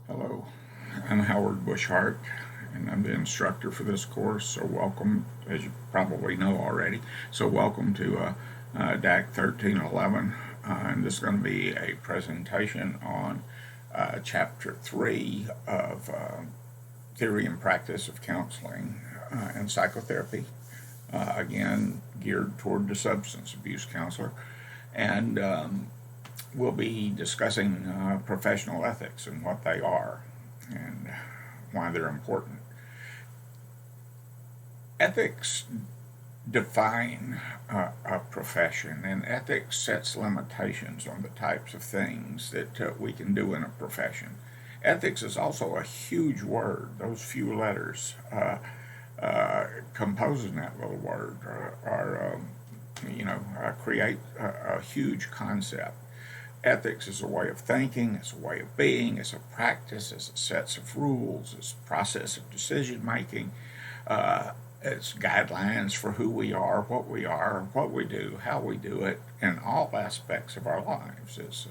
Hello, I'm Howard Bushart, and I'm the instructor for this course. So, welcome, as you probably know already. So, welcome to DAAC 1311. And this is going to be a presentation on Chapter 3 of Theory and Practice of Counseling and Psychotherapy. Again, geared toward the substance abuse counselor. And we'll be discussing professional ethics and what they are and why they're important. Ethics define a profession, and ethics sets limitations on the types of things that we can do in a profession. Ethics is also a huge word. Those few letters composing that little word create a huge concept. Ethics is a way of thinking, it's a way of being, it's a practice, it's a sets of rules, it's a process of decision making, it's guidelines for who we are, what we do, how we do it, in all aspects of our lives is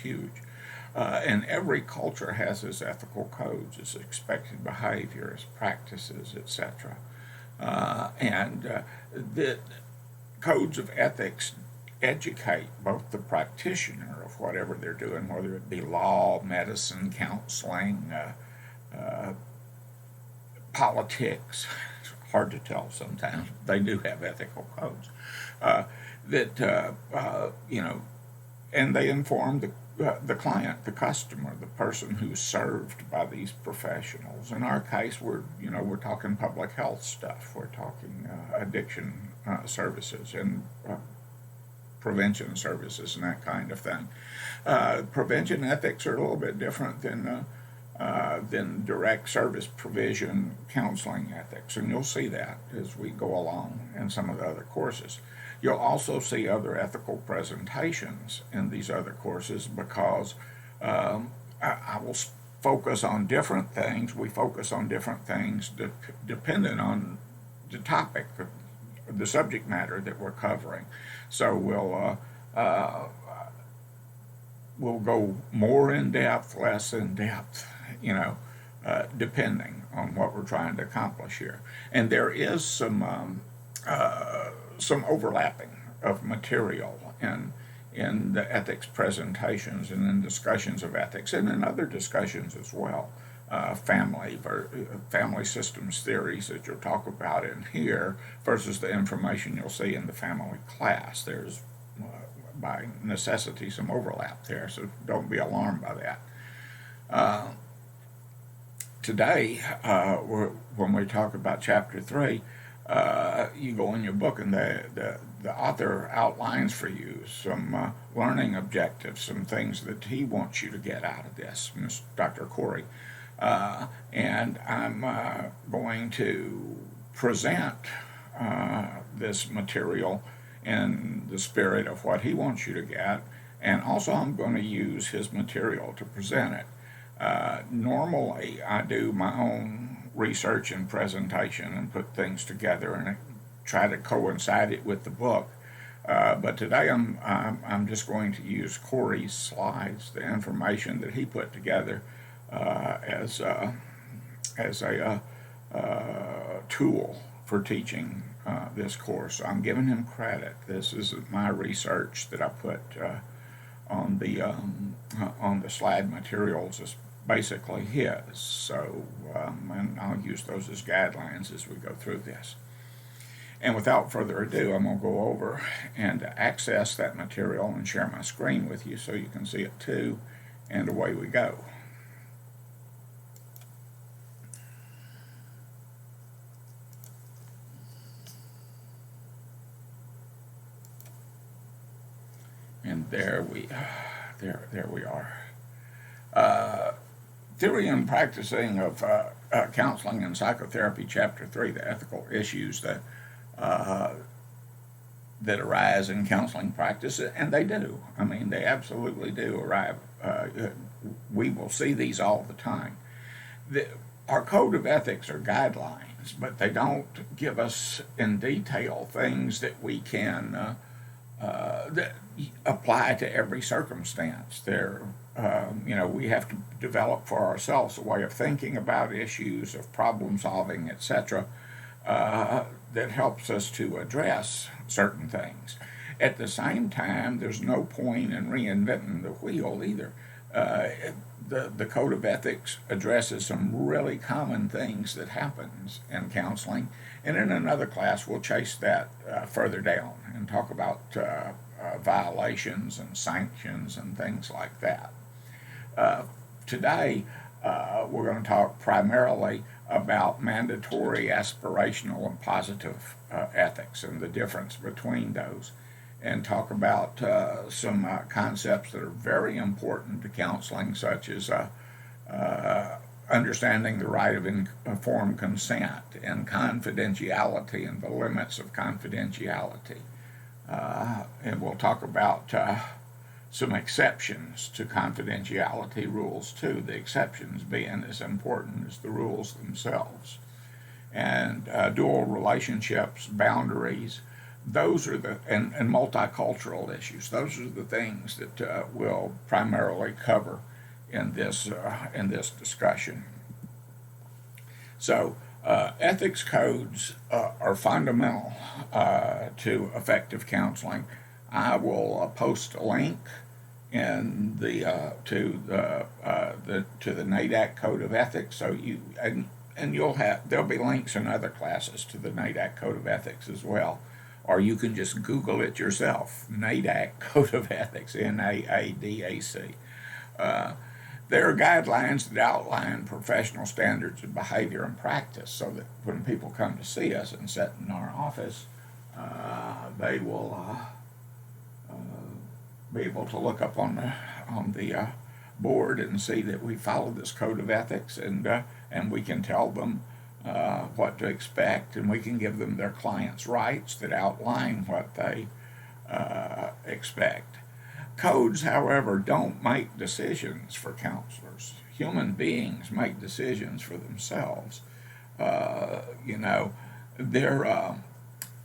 huge. And every culture has its ethical codes, its expected behavior, its practices, etc. The codes of ethics educate both the practitioner of whatever they're doing, whether it be law, medicine, counseling, politics. It's hard to tell sometimes. They do have ethical codes and they inform the client, the customer, the person who's served by these professionals. In our case, we're talking public health stuff. We're talking addiction services and prevention services and that kind of thing. Prevention ethics are a little bit different than direct service provision counseling ethics, and you'll see that as we go along in some of the other courses. You'll also see other ethical presentations in these other courses because I will focus on different things. We focus on different things dependent on the topic, the subject matter that we're covering. So we'll go more in depth, less in depth, depending on what we're trying to accomplish here. And there is some overlapping of material in the ethics presentations and in discussions of ethics and in other discussions as well. Family systems theories that you'll talk about in here versus the information you'll see in the family class. There's, by necessity, some overlap there, so don't be alarmed by that. Today, when we talk about Chapter 3, you go in your book and the author outlines for you some learning objectives, some things that he wants you to get out of this, Dr. Corey. And I'm going to present this material in the spirit of what he wants you to get, and also I'm going to use his material to present it. Normally, I do my own research and presentation and put things together and try to coincide it with the book. But today I'm just going to use Corey's slides, the information that he put together as a tool for teaching this course. I'm giving him credit. This isn't my research that I put on the slide materials. It's basically his. So and I'll use those as guidelines as we go through this. And without further ado, I'm going to go over and access that material and share my screen with you so you can see it too, and away we go. And there we are. Theory and Practicing of Counseling and Psychotherapy, Chapter 3, the ethical issues that arise in counseling practice, and they do. I mean, they absolutely do arrive. We will see these all the time. Our code of ethics are guidelines, but they don't give us in detail things that we can that apply to every circumstance. They're we have to develop for ourselves a way of thinking about issues, of problem solving, etc., that helps us to address certain things. At the same time, there's no point in reinventing the wheel either. The Code of Ethics addresses some really common things that happens in counseling, and in another class we'll chase that further down and talk about violations and sanctions and things like that. Today, we're going to talk primarily about mandatory, aspirational, and positive ethics and the difference between those, and talk about some concepts that are very important to counseling, such as understanding the right of informed consent and confidentiality and the limits of confidentiality. And we'll talk about some exceptions to confidentiality rules too, the exceptions being as important as the rules themselves. And dual relationships, boundaries, those are and multicultural issues. Those are the things that we'll primarily cover in this discussion. So, ethics codes are fundamental to effective counseling. I will post a link in to the DAAC Code of Ethics, so there'll be links in other classes to the DAAC Code of Ethics as well, or you can just Google it yourself. DAAC Code of Ethics, NAADAC. There are guidelines that outline professional standards of behavior and practice, so that when people come to see us and sit in our office, they will be able to look up on the board and see that we follow this code of ethics, and we can tell them what to expect, and we can give them their clients' rights that outline what they expect. Codes, however, don't make decisions for counselors. Human beings make decisions for themselves. They're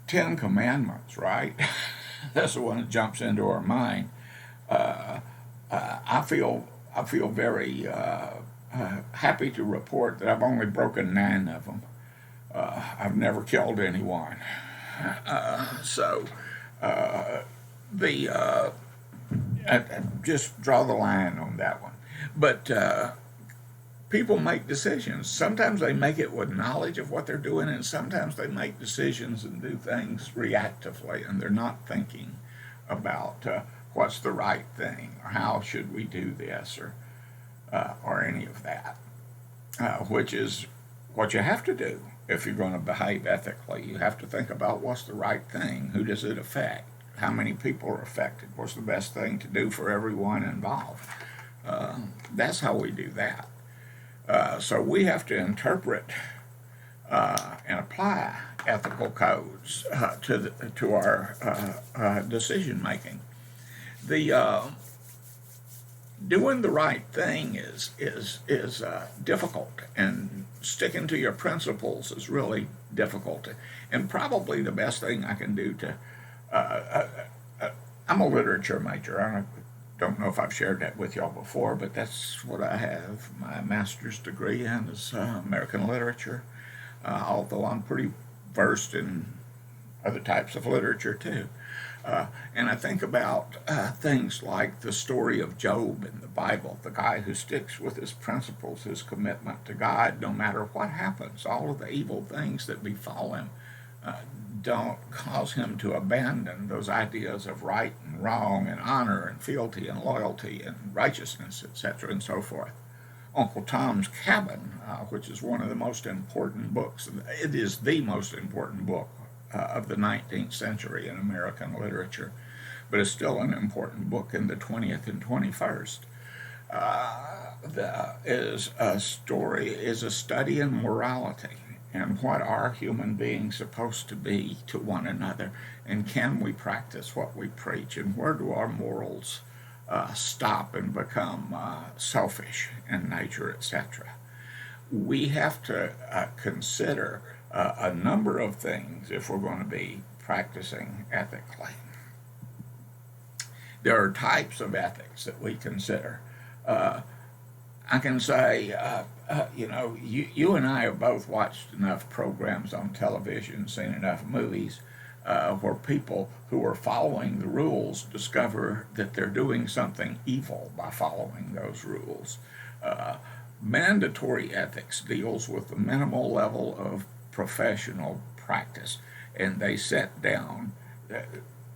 10 Commandments, right? That's the one that jumps into our mind. I feel very happy to report that I've only broken 9 of them. I've never killed anyone. I just draw the line on that one. But people make decisions. Sometimes they make it with knowledge of what they're doing, and sometimes they make decisions and do things reactively, and they're not thinking about what's the right thing, or how should we do this, or any of that, which is what you have to do if you're going to behave ethically. You have to think about what's the right thing, who does it affect, how many people are affected, what's the best thing to do for everyone involved. That's how we do that. So we have to interpret and apply ethical codes to our decision making. Doing the right thing is difficult, and sticking to your principles is really difficult. And probably the best thing I can do to I'm a literature major. I don't know if I've shared that with y'all before, but that's what I have my master's degree in, is American literature, although I'm pretty versed in other types of literature too. And I think about things like the story of Job in the Bible, the guy who sticks with his principles, his commitment to God, no matter what happens. All of the evil things that befall him don't cause him to abandon those ideas of right and wrong and honor and fealty and loyalty and righteousness, etc., and so forth. Uncle Tom's Cabin, which is one of the most important books, it is the most important book of the 19th century in American literature, but it's still an important book in the 20th and 21st. Is a study in morality and what are human beings supposed to be to one another, and can we practice what we preach, and where do our morals stop and become selfish in nature, etc. We have to consider a number of things if we're going to be practicing ethically. There are types of ethics that we consider. I can say, you and I have both watched enough programs on television, seen enough movies, where people who are following the rules discover that they're doing something evil by following those rules. Uh, Mandatory ethics deals with the minimal level of professional practice, and they set down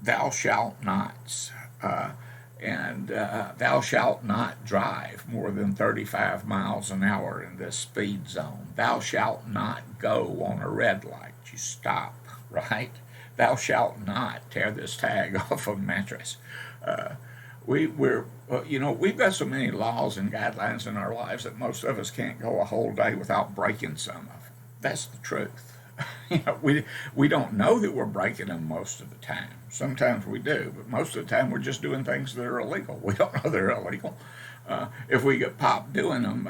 thou shalt nots. And thou shalt not drive more than 35 miles an hour in this speed zone. Thou shalt not go on a red light. You stop, right? Thou shalt not tear this tag off a mattress. Uh, we've got so many laws and guidelines in our lives that most of us can't go a whole day without breaking some of them. That's the truth. We don't know that we're breaking them most of the time. Sometimes we do, but most of the time we're just doing things that are illegal. We don't know they're illegal. If we get popped doing them,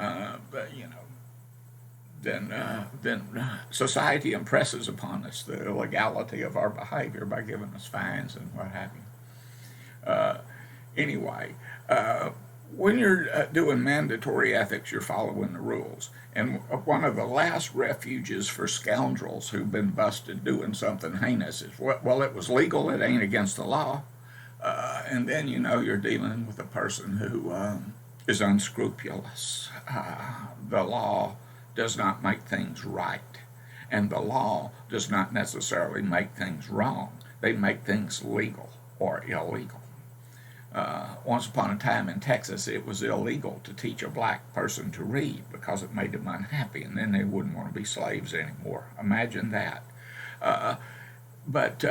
then society impresses upon us the illegality of our behavior by giving us fines and what have you. Anyway, when you're doing mandatory ethics, you're following the rules. And one of the last refuges for scoundrels who've been busted doing something heinous is, well, it was legal, it ain't against the law. And then you're dealing with a person who is unscrupulous. The law does not make things right, and the law does not necessarily make things wrong. They make things legal or illegal. Once upon a time in Texas, it was illegal to teach a black person to read because it made them unhappy, and then they wouldn't want to be slaves anymore. Imagine that. But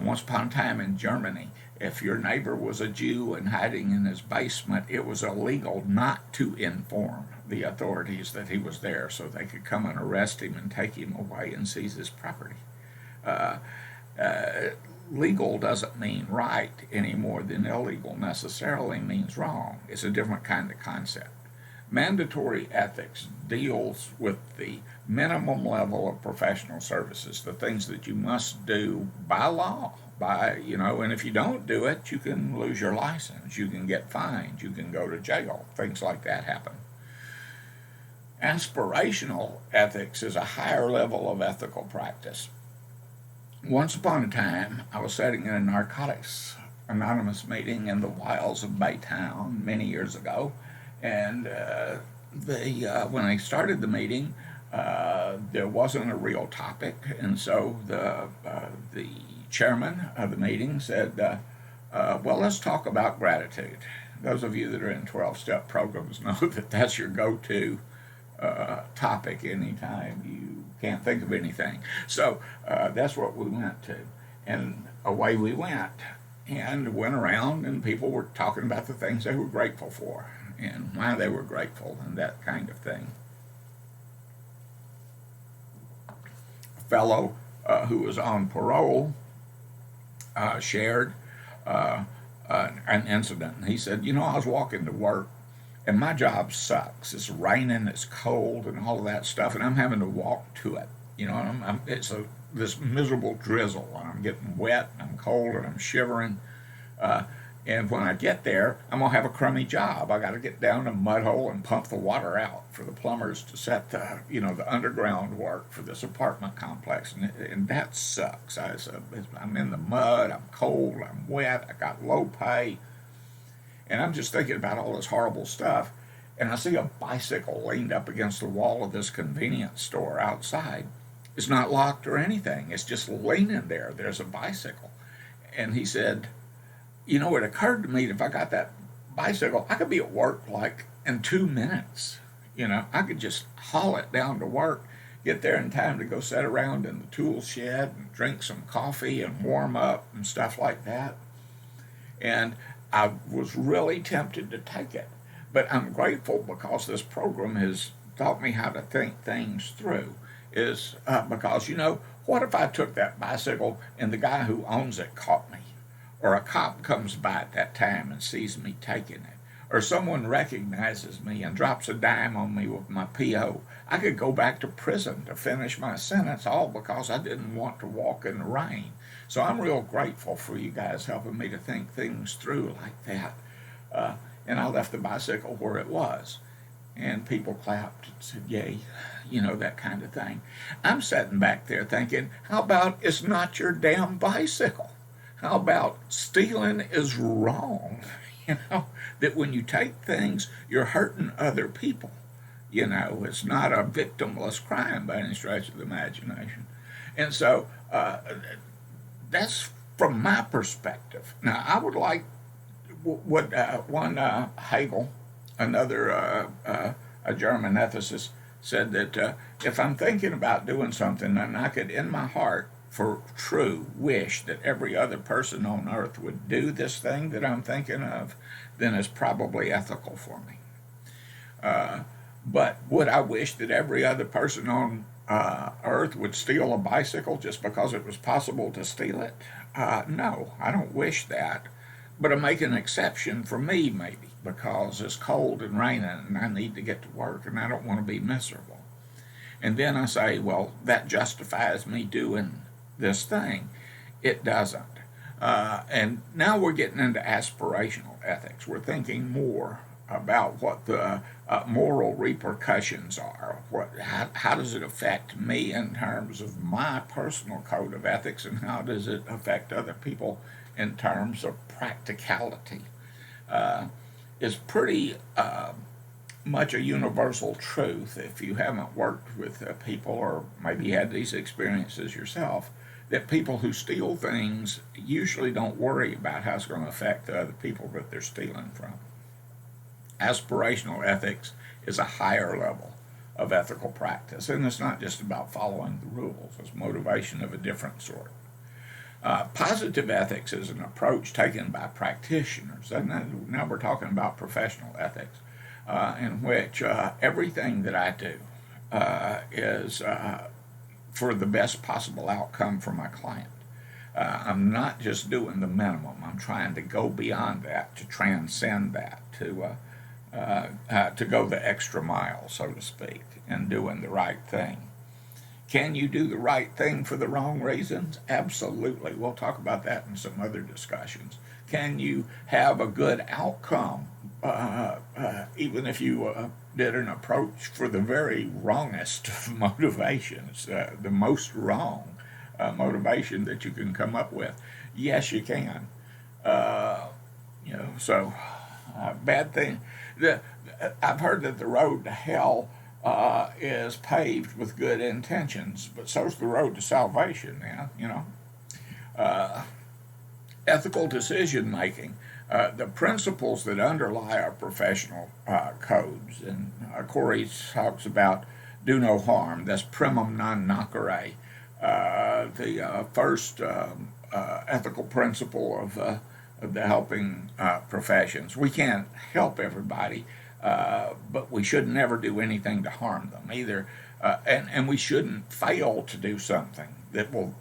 once upon a time in Germany, if your neighbor was a Jew and hiding in his basement, it was illegal not to inform the authorities that he was there so they could come and arrest him and take him away and seize his property. Uh, Legal doesn't mean right any more than illegal necessarily means wrong. It's a different kind of concept. Mandatory ethics deals with the minimum level of professional services, the things that you must do by law, and if you don't do it, you can lose your license, you can get fined, you can go to jail, things like that happen. Aspirational ethics is a higher level of ethical practice. Once upon a time, I was sitting in a Narcotics Anonymous meeting in the wilds of Baytown many years ago, and when I started the meeting, there wasn't a real topic, and so the chairman of the meeting said, well, let's talk about gratitude. Those of you that are in 12-step programs know that that's your go-to topic anytime you can't think of anything. So that's what we went to. And away we went and went around, and people were talking about the things they were grateful for and why they were grateful and that kind of thing. A fellow who was on parole shared an incident. He said, I was walking to work, and my job sucks. It's raining, it's cold, and all of that stuff, and I'm having to walk to it. And it's this miserable drizzle, and I'm getting wet, and I'm cold, and I'm shivering. And when I get there, I'm going to have a crummy job. I got to get down a mud hole and pump the water out for the plumbers to set the underground work for this apartment complex. And that sucks. I'm in the mud, I'm cold, I'm wet, I got low pay. And I'm just thinking about all this horrible stuff. And I see a bicycle leaned up against the wall of this convenience store outside. It's not locked or anything. It's just leaning there. There's a bicycle. And he said, it occurred to me that if I got that bicycle, I could be at work like in 2 minutes. I could just haul it down to work, get there in time to go sit around in the tool shed and drink some coffee and warm up and stuff like that. And I was really tempted to take it. But I'm grateful because this program has taught me how to think things through. Because, what if I took that bicycle and the guy who owns it caught me? Or a cop comes by at that time and sees me taking it. Or someone recognizes me and drops a dime on me with my P.O. I could go back to prison to finish my sentence, all because I didn't want to walk in the rain. So I'm real grateful for you guys helping me to think things through like that. and I left the bicycle where it was. And people clapped and said, yay, that kind of thing. I'm sitting back there thinking, how about it's not your damn bicycle? How about stealing is wrong? That when you take things, you're hurting other people. It's not a victimless crime by any stretch of the imagination. And so that's from my perspective. Now, I would like what one Hegel, another a German ethicist, said that if I'm thinking about doing something and I could, in my heart, for true, wish that every other person on earth would do this thing that I'm thinking of, then it's probably ethical for me. But would I wish that every other person on earth would steal a bicycle just because it was possible to steal it? No, I don't wish that. But I make an exception for me, maybe, because it's cold and raining and I need to get to work and I don't want to be miserable. And then I say, well, that justifies me doing this thing. It doesn't. And now we're getting into aspirational ethics. We're thinking more about what the moral repercussions are. How does it affect me in terms of my personal code of ethics, and how does it affect other people in terms of practicality? Is pretty much a universal truth if you haven't worked with people or maybe had these experiences yourself, that people who steal things usually don't worry about how it's going to affect the other people that they're stealing from. Aspirational ethics is a higher level of ethical practice, and it's not just about following the rules, it's motivation of a different sort. Positive ethics is an approach taken by practitioners, and now we're talking about professional ethics, in which everything that I do is for the best possible outcome for my client. I'm not just doing the minimum. I'm trying to go beyond that, to transcend that, to go the extra mile, so to speak, in doing the right thing. Can you do the right thing for the wrong reasons? Absolutely. We'll talk about that in some other discussions. Can you have a good outcome, even if you did an approach for the very wrongest of motivations, the most wrong motivation that you can come up with? Yes, you can. So bad thing. I've heard that the road to hell is paved with good intentions, but so's the road to salvation. Ethical decision making. The principles that underlie our professional codes, and Corey talks about do no harm. That's primum non nocere, the first ethical principle of the helping professions. We can't help everybody, but we should never do anything to harm them either, and we shouldn't fail to do something that will,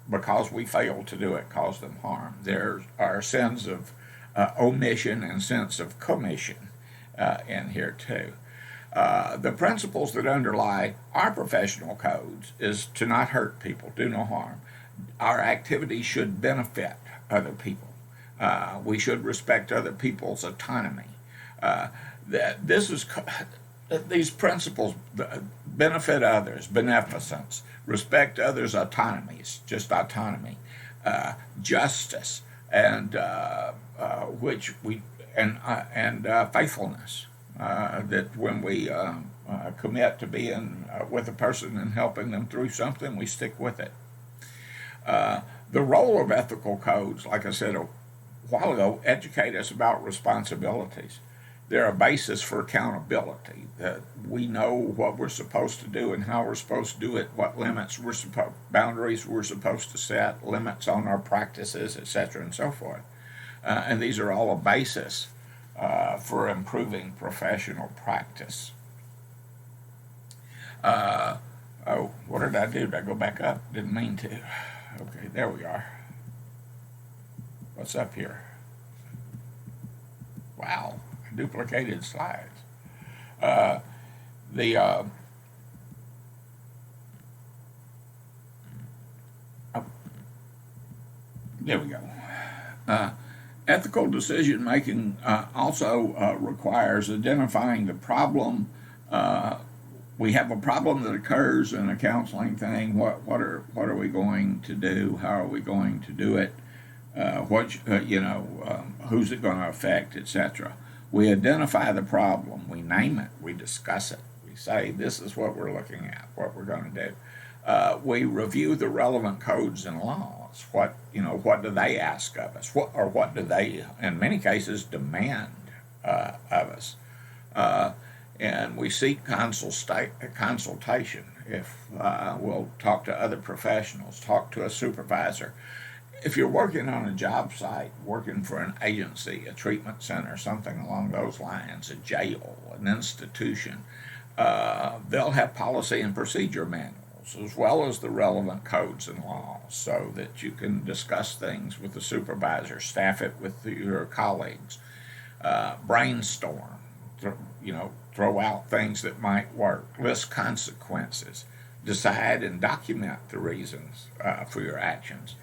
because we fail to do it, cause them harm. There are sins of omission and sins of commission in here too. The principles that underlie our professional codes is to not hurt people, do no harm. Our activities should benefit other people. We should respect other people's autonomy. These principles benefit others, beneficence, respect others' autonomies, just autonomy, justice, and faithfulness. That when we commit to being with a person and helping them through something, we stick with it. The role of ethical codes, like I said a while ago, educate us about responsibilities. They're a basis for accountability, that we know what we're supposed to do and how we're supposed to do it, what limits boundaries we're supposed to set, limits on our practices, etc., and so forth. And these are all a basis for improving professional practice. What did I do? Did I go back up? Didn't mean to. Okay, there we are. What's up here? Wow, duplicated slides. Oh, there we go. Ethical decision making also requires identifying the problem. We have a problem that occurs in a counseling thing. What are we going to do? How are we going to do it? Who's it going to affect, etc. We identify the problem. We name it. We discuss it. We say this is what we're looking at. What we're going to do. We review the relevant codes and laws. What do they ask of us? What do they, in many cases, demand of us? And we seek consultation. If we'll talk to other professionals, talk to a supervisor. If you're working on a job site, working for an agency, a treatment center, something along those lines, a jail, an institution, they'll have policy and procedure manuals as well as the relevant codes and laws so that you can discuss things with the supervisor, staff it with your colleagues, brainstorm, throw out things that might work, list consequences, decide and document the reasons for your actions.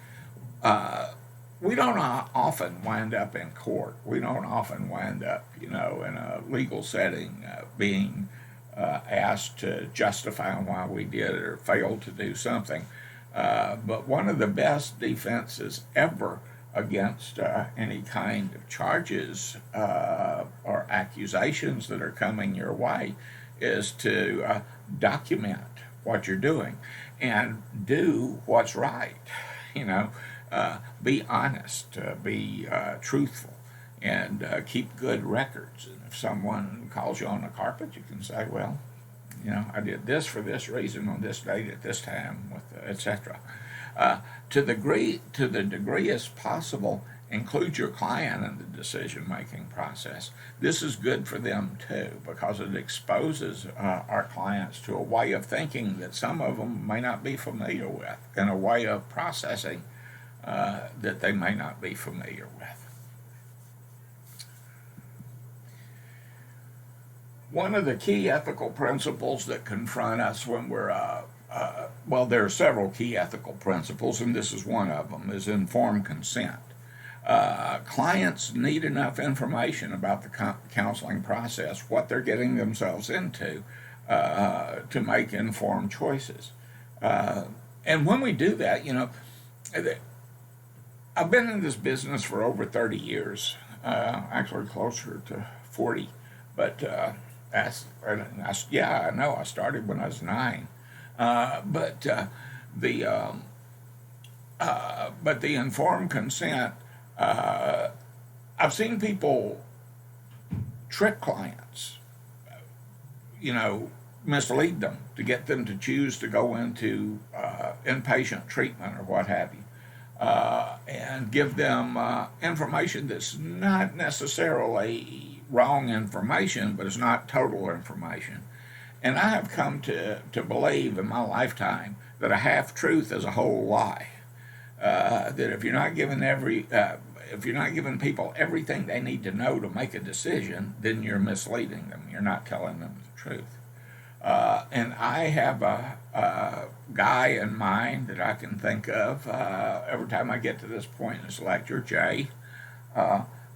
We don't often wind up in court. We don't often wind up, in a legal setting being asked to justify why we did or failed to do something. But one of the best defenses ever against any kind of charges or accusations that are coming your way is to document what you're doing and do what's right. Be honest, be truthful, and keep good records. And if someone calls you on the carpet, you can say, well, I did this for this reason on this date at this time, with etc. To the degree as possible, include your client in the decision-making process. This is good for them too because it exposes our clients to a way of thinking that some of them may not be familiar with, and a way of processing that they may not be familiar with. One of the key ethical principles that confront us when we're there are several key ethical principles, and this is one of them, is informed consent. Clients need enough information about the counseling process, what they're getting themselves into, to make informed choices. And when we do that, I've been in this business for over 30 years, actually closer to 40, but I started when I was 9. But the informed consent, I've seen people trick clients, mislead them to get them to choose to go into inpatient treatment or what have you, and give them information that's not necessarily wrong information, but it's not total information. And I have come to believe in my lifetime that a half-truth is a whole lie. That if you're not giving people everything they need to know to make a decision, then you're misleading them. You're not telling them the truth. And I have a guy in mind that I can think of every time I get to this point in this lecture, Jay,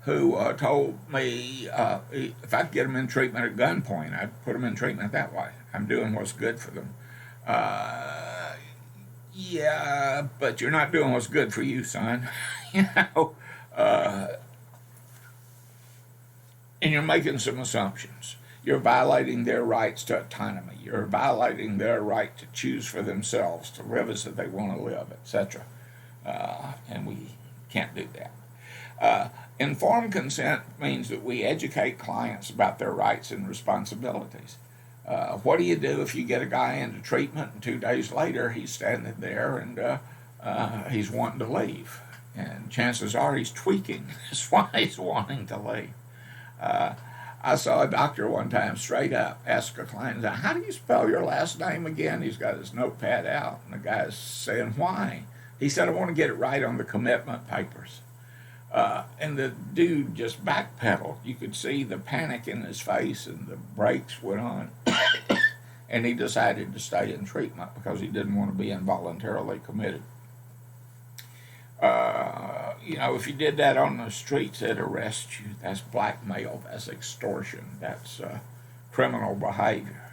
who told me if I could get them in treatment at gunpoint, I'd put them in treatment that way. I'm doing what's good for them. Yeah, but you're not doing what's good for you, son. And you're making some assumptions. You're violating their rights to autonomy. You're violating their right to choose for themselves, to live as they want to live, etc. And we can't do that. Informed consent means that we educate clients about their rights and responsibilities. What do you do if you get a guy into treatment and 2 days later he's standing there and he's wanting to leave? And chances are he's tweaking. That's why he's wanting to leave. I saw a doctor one time straight up ask a client, how do you spell your last name again? He's got his notepad out, and the guy's saying, why? He said, I want to get it right on the commitment papers. And the dude just backpedaled. You could see the panic in his face, and the brakes went on. And he decided to stay in treatment because he didn't want to be involuntarily committed. if you did that on the streets, they'd arrest you. That's blackmail. That's extortion. That's criminal behavior.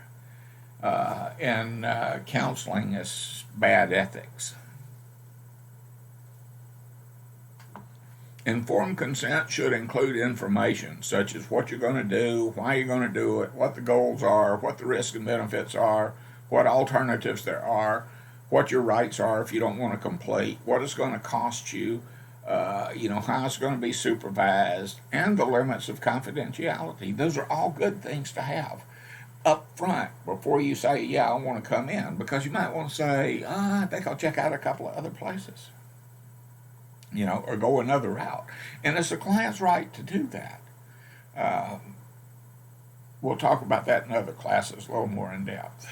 And counseling is bad ethics. Informed consent should include information such as what you're going to do, why you're going to do it, what the goals are, what the risks and benefits are, what alternatives there are, what your rights are if you don't want to complete, what it's going to cost you, how it's going to be supervised, and the limits of confidentiality. Those are all good things to have up front before you say, yeah, I want to come in, because you might want to say, I think I'll check out a couple of other places, or go another route. And it's the client's right to do that. We'll talk about that in other classes a little more in depth.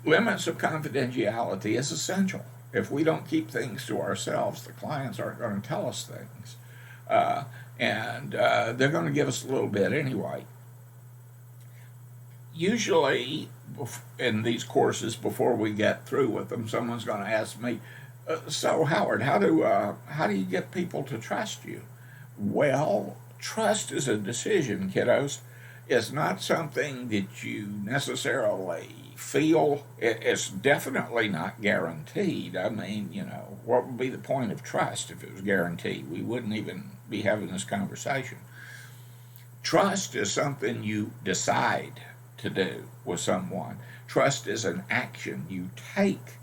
Limits of confidentiality is essential. If we don't keep things to ourselves, the clients aren't going to tell us things. And they're going to give us a little bit anyway. Usually, in these courses, before we get through with them, someone's going to ask me, so Howard, how do you get people to trust you? Well, trust is a decision, kiddos. It's not something that you necessarily feel. It's definitely not guaranteed. I mean, what would be the point of trust if it was guaranteed? We wouldn't even be having this conversation. Trust is something you decide to do with someone. Trust is an action you take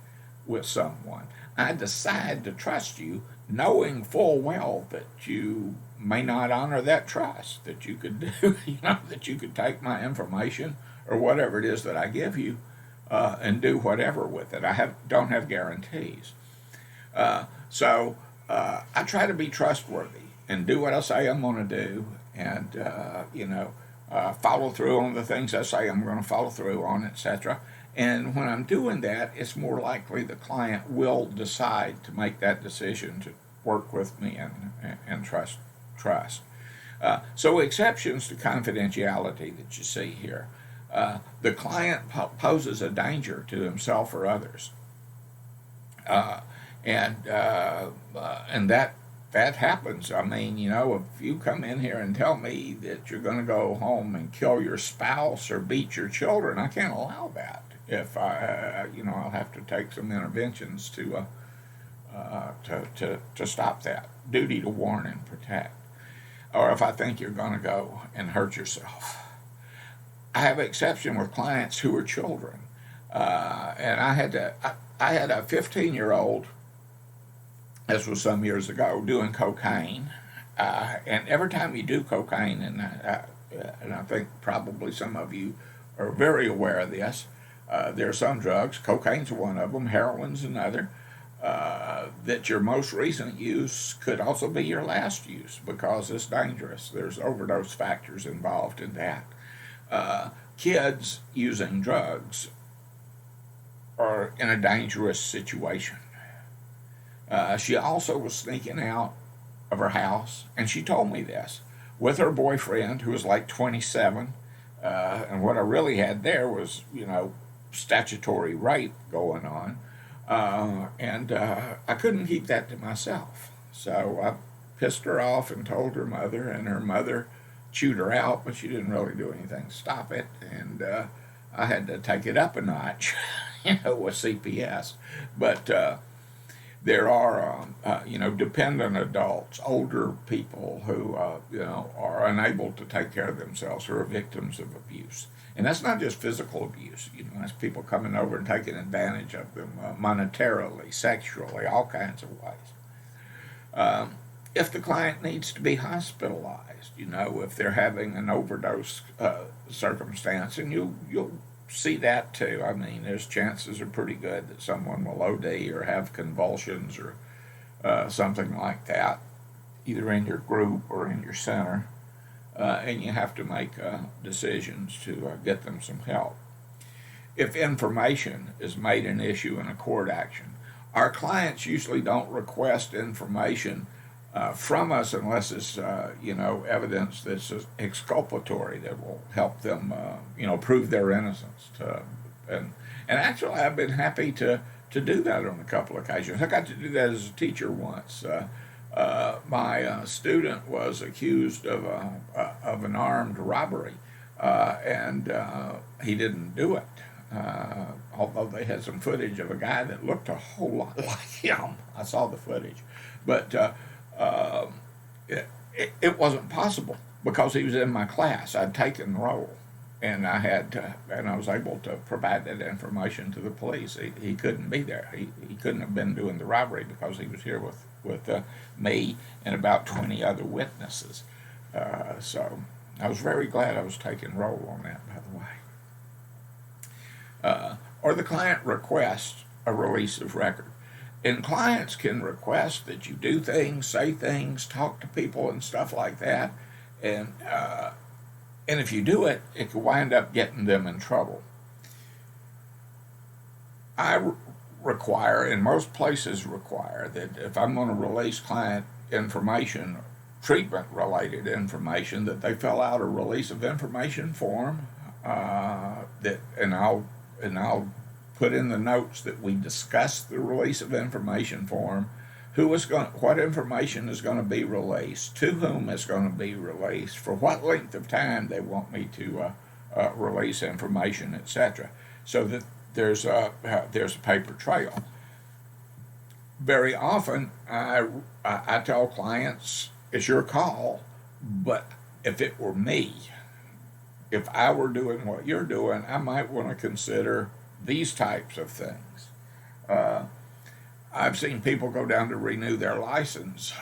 with someone. I decide to trust you, knowing full well that you may not honor that trust, that you could do, that you could take my information or whatever it is that I give you and do whatever with it. Don't have guarantees. So I try to be trustworthy and do what I say I'm going to do, and follow through on the things I say I'm going to follow through on, etc. And when I'm doing that, it's more likely the client will decide to make that decision to work with me and trust. So exceptions to confidentiality that you see here. The client poses a danger to himself or others. And that happens. I mean, if you come in here and tell me that you're going to go home and kill your spouse or beat your children, I can't allow that. If I'll have to take some interventions to stop that. Duty to warn and protect. Or if I think you're going to go and hurt yourself. I have an exception with clients who are children, and I had a 15-year-old. This was some years ago, doing cocaine, and every time you do cocaine, and I think probably some of you are very aware of this. There are some drugs, cocaine's one of them, heroin's another, that your most recent use could also be your last use because it's dangerous. There's overdose factors involved in that. Kids using drugs are in a dangerous situation. She also was sneaking out of her house, and she told me this, with her boyfriend, who was like 27, and what I really had there was, statutory rape going on, and I couldn't keep that to myself. So I pissed her off and told her mother, and her mother chewed her out, but she didn't really do anything to stop it, and I had to take it up a notch, with CPS. But there are, dependent adults, older people who, are unable to take care of themselves, who are victims of abuse. And that's not just physical abuse, that's people coming over and taking advantage of them monetarily, sexually, all kinds of ways. If the client needs to be hospitalized, if they're having an overdose circumstance, and you'll see that too. I mean, there's chances are pretty good that someone will OD or have convulsions or something like that, either in your group or in your center, and you have to make decisions to get them some help. If information is made an issue in a court action, our clients usually don't request information from us unless it's evidence that's exculpatory that will help them prove their innocence. And actually, I've been happy to do that on a couple of occasions. I got to do that as a teacher once. My student was accused of an armed robbery, and he didn't do it. Although they had some footage of a guy that looked a whole lot like him. I saw the footage, but it wasn't possible because he was in my class. I'd taken the roll, and I was able to provide that information to the police. He couldn't be there. He couldn't have been doing the robbery because he was here with me and about 20 other witnesses. So I was very glad I was taking roll on that, by the way. Or the client requests a release of record. And clients can request that you do things, say things, talk to people and stuff like that. And if you do it, it could wind up getting them in trouble. I require, and most places require, that if I'm going to release client information, treatment-related information, that they fill out a release of information form. And I'll put in the notes that we discussed the release of information form, what information is going to be released, to whom it's going to be released, for what length of time they want me to release information, etc., so that there's a paper trail. Very often, I tell clients, it's your call, but if it were me, if I were doing what you're doing, I might want to consider these types of things. I've seen people go down to renew their license,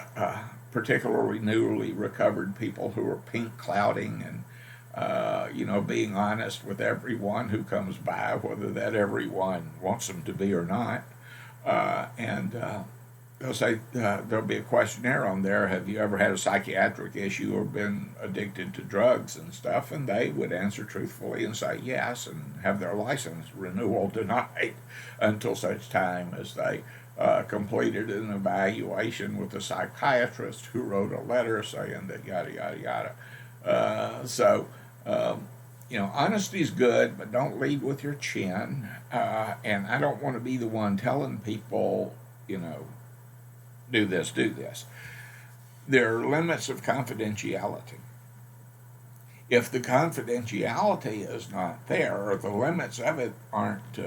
particularly newly recovered people who are pink clouding and, being honest with everyone who comes by, whether that everyone wants them to be or not. They'll say, there'll be a questionnaire on there, have you ever had a psychiatric issue or been addicted to drugs and stuff? And they would answer truthfully and say yes, and have their license renewal denied until such time as they completed an evaluation with a psychiatrist who wrote a letter saying that yada, yada, yada. Honesty's good, but don't lead with your chin. And I don't want to be the one telling people, do this, do this. There are limits of confidentiality. If the confidentiality is not there, or the limits of it aren't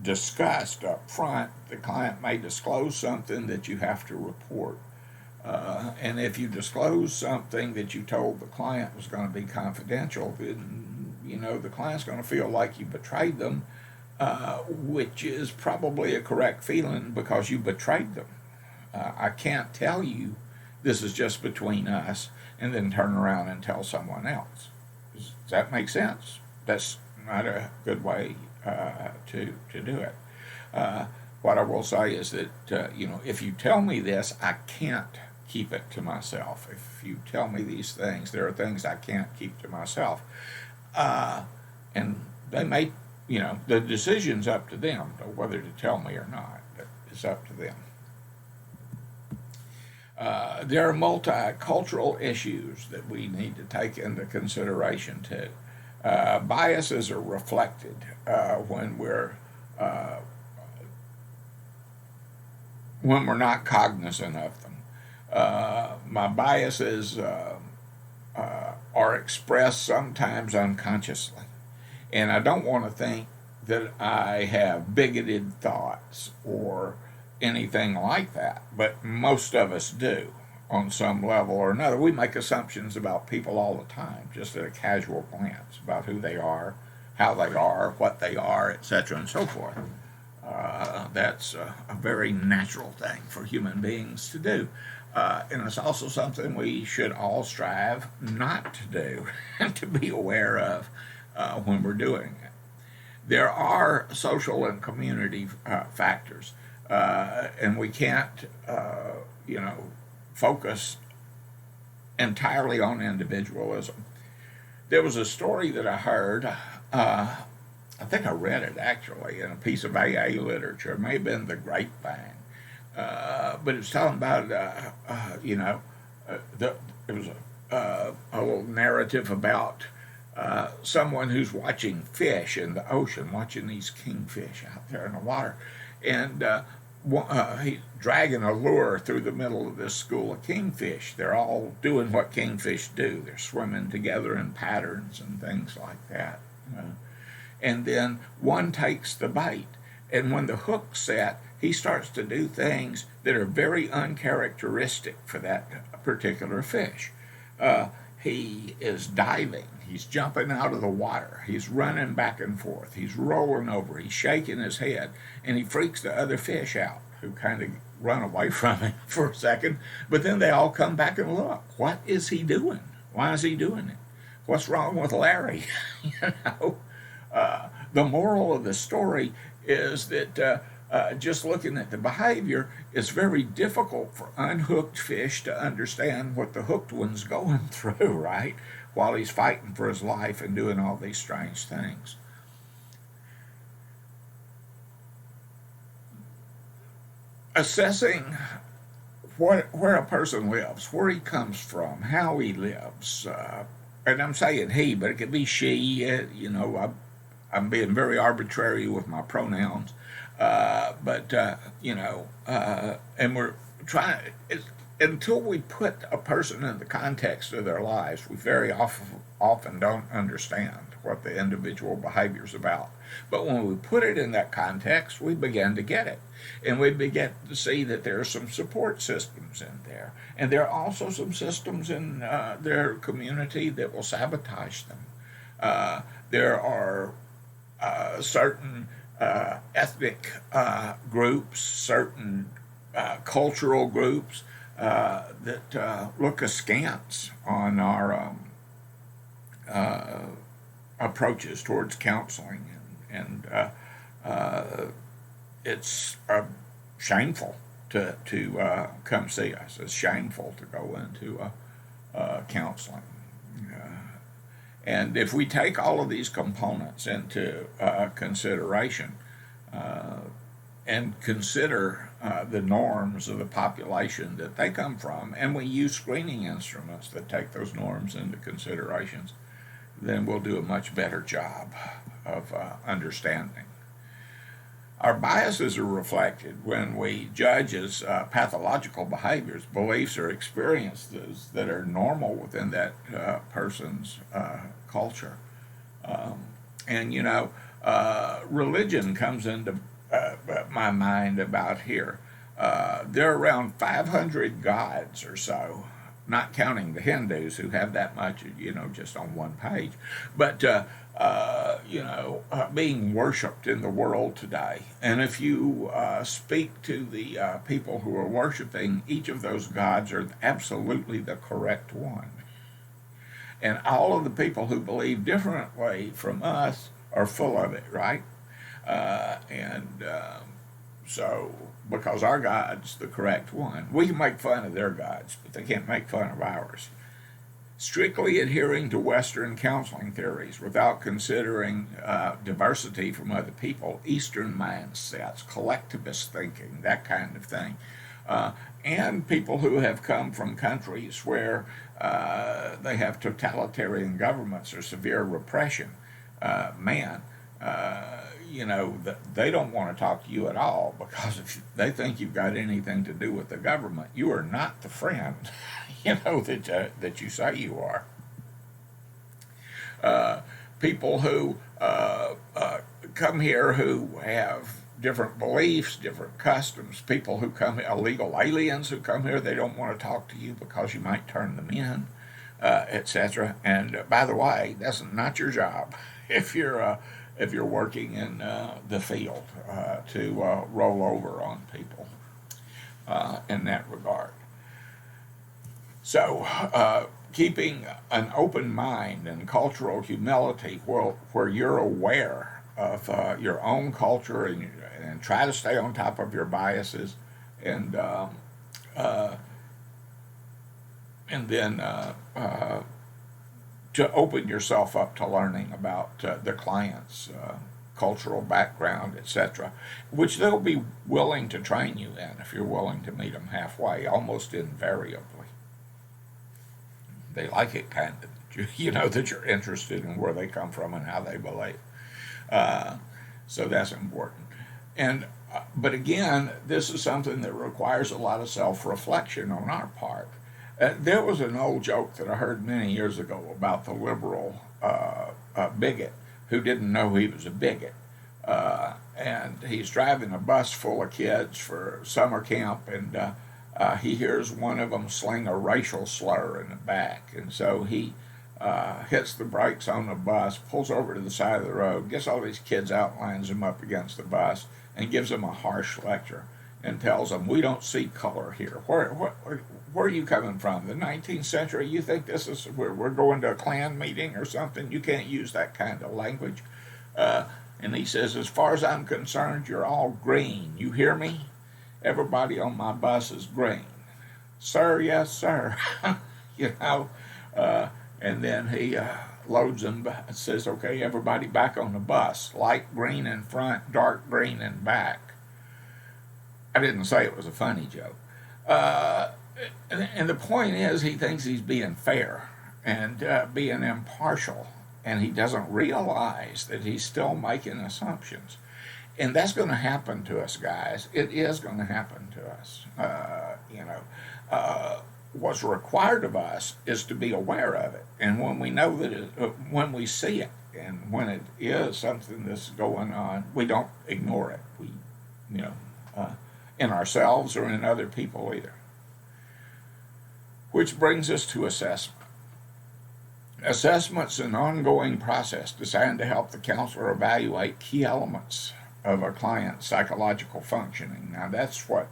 discussed up front, the client may disclose something that you have to report. And if you disclose something that you told the client was going to be confidential, then, the client's going to feel like you betrayed them, which is probably a correct feeling because you betrayed them. I can't tell you this is just between us and then turn around and tell someone else. Does that make sense? That's not a good way to do it. What I will say is that, if you tell me this, I can't keep it to myself. If you tell me these things, there are things I can't keep to myself. And they may, the decision's up to them, whether to tell me or not. It's up to them. There are multicultural issues that we need to take into consideration too. Biases are reflected when we're not cognizant of them. My biases are expressed sometimes unconsciously, and I don't want to think that I have bigoted thoughts or anything like that, but most of us do on some level or another. We make assumptions about people all the time, just at a casual glance, about who they are, how they are, what they are, etc., and so forth. That's a very natural thing for human beings to do. And it's also something we should all strive not to do and to be aware of when we're doing it. There are social and community factors, and we can't, focus entirely on individualism. There was a story that I heard, I think I read it actually in a piece of AA literature. It may have been The Grapevine. But it was talking about, it was a little narrative about someone who's watching fish in the ocean, watching these kingfish out there in the water. And he's dragging a lure through the middle of this school of kingfish. They're all doing what kingfish do. They're swimming together in patterns and things like that. And then one takes the bait. And when the hook's set, he starts to do things that are very uncharacteristic for that particular fish. He is diving. He's jumping out of the water. He's running back and forth. He's rolling over. He's shaking his head. And he freaks the other fish out, who kind of run away from him for a second. But then they all come back and look. What is he doing? Why is he doing it? What's wrong with Larry? you know? The moral of the story is that just looking at the behavior, it's very difficult for unhooked fish to understand what the hooked one's going through, right? While he's fighting for his life and doing all these strange things. Assessing where a person lives, where he comes from, how he lives, and I'm saying he, but it could be she, I'm being very arbitrary with my pronouns. And we're trying, until we put a person in the context of their lives, we very often don't understand what the individual behavior is about. But when we put it in that context, we begin to get it. And we begin to see that there are some support systems in there. And there are also some systems in their community that will sabotage them. There are certain ethnic groups, certain cultural groups that look askance on our approaches towards counseling, and it's shameful to come see us. It's shameful to go into counseling. And if we take all of these components into consideration and consider the norms of the population that they come from, and we use screening instruments that take those norms into considerations, then we'll do a much better job of understanding. Our biases are reflected when we judge as pathological behaviors, beliefs, or experiences that are normal within that person's culture. Religion comes into my mind about here. There are around 500 gods or so, not counting the Hindus who have that much, just on one page, but being worshipped in the world today. And if you speak to the people who are worshiping each of those gods, are absolutely the correct one. And all of the people who believe differently from us are full of it, right? So, because our God's the correct one, we can make fun of their gods, but they can't make fun of ours. Strictly adhering to Western counseling theories without considering diversity from other people, Eastern mindsets, collectivist thinking, that kind of thing, and people who have come from countries where they have totalitarian governments or severe repression, they don't want to talk to you at all, because if they think you've got anything to do with the government, you are not the friend, that you say you are. People who come here who have different beliefs, different customs, people who come, illegal aliens who come here, they don't want to talk to you because you might turn them in, etc. And by the way, that's not your job if you're working in the field to roll over on people in that regard. So, keeping an open mind and cultural humility where you're aware of your own culture and try to stay on top of your biases, and then to open yourself up to learning about the client's cultural background, etc., which they'll be willing to train you in if you're willing to meet them halfway, almost invariably. They like it kind of, that you're interested in where they come from and how they believe. So that's important. And But again, this is something that requires a lot of self-reflection on our part. There was an old joke that I heard many years ago about the liberal bigot who didn't know he was a bigot. And he's driving a bus full of kids for summer camp, and he hears one of them sling a racial slur in the back. And so he hits the brakes on the bus, pulls over to the side of the road, gets all these kids out, lines them up against the bus, and gives them a harsh lecture and tells them, "We don't see color here. Where are you coming from? The 19th century? You think this is, we're going to a Klan meeting or something? You can't use that kind of language." And he says, "As far as I'm concerned, you're all green. You hear me? Everybody on my bus is green." "Sir, yes, sir." you know, and then he loads them, says, "Okay, everybody back on the bus. Light green in front, dark green in back." I didn't say it was a funny joke. And the point is, he thinks he's being fair and being impartial, and he doesn't realize that he's still making assumptions. And that's going to happen to us, guys. It is going to happen to us. What's required of us is to be aware of it. And when we know that when we see it, and when it is something that's going on, we don't ignore it. We, in ourselves or in other people either. Which brings us to assessment. Assessment's an ongoing process designed to help the counselor evaluate key elements of a client's psychological functioning. Now, that's what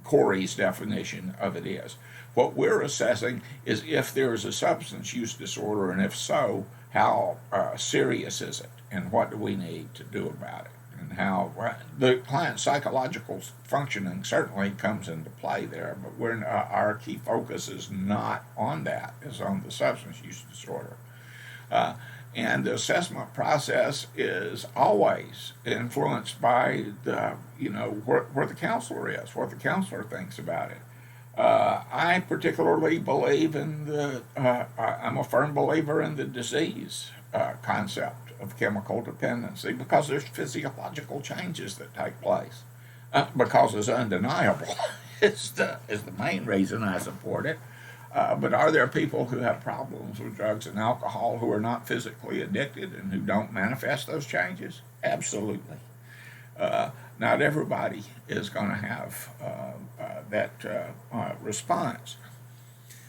Corey's definition of it is. What we're assessing is if there is a substance use disorder, and if so, how serious is it, and what do we need to do about it, and how the client's psychological functioning certainly comes into play there, but our key focus is not on that, it's on the substance use disorder. And the assessment process is always influenced by where the counselor is, what the counselor thinks about it. I particularly believe in I'm a firm believer in the disease concept of chemical dependency, because there's physiological changes that take place. Because it's undeniable is the main reason I support it. But are there people who have problems with drugs and alcohol who are not physically addicted and who don't manifest those changes? Absolutely. Not everybody is going to have that response.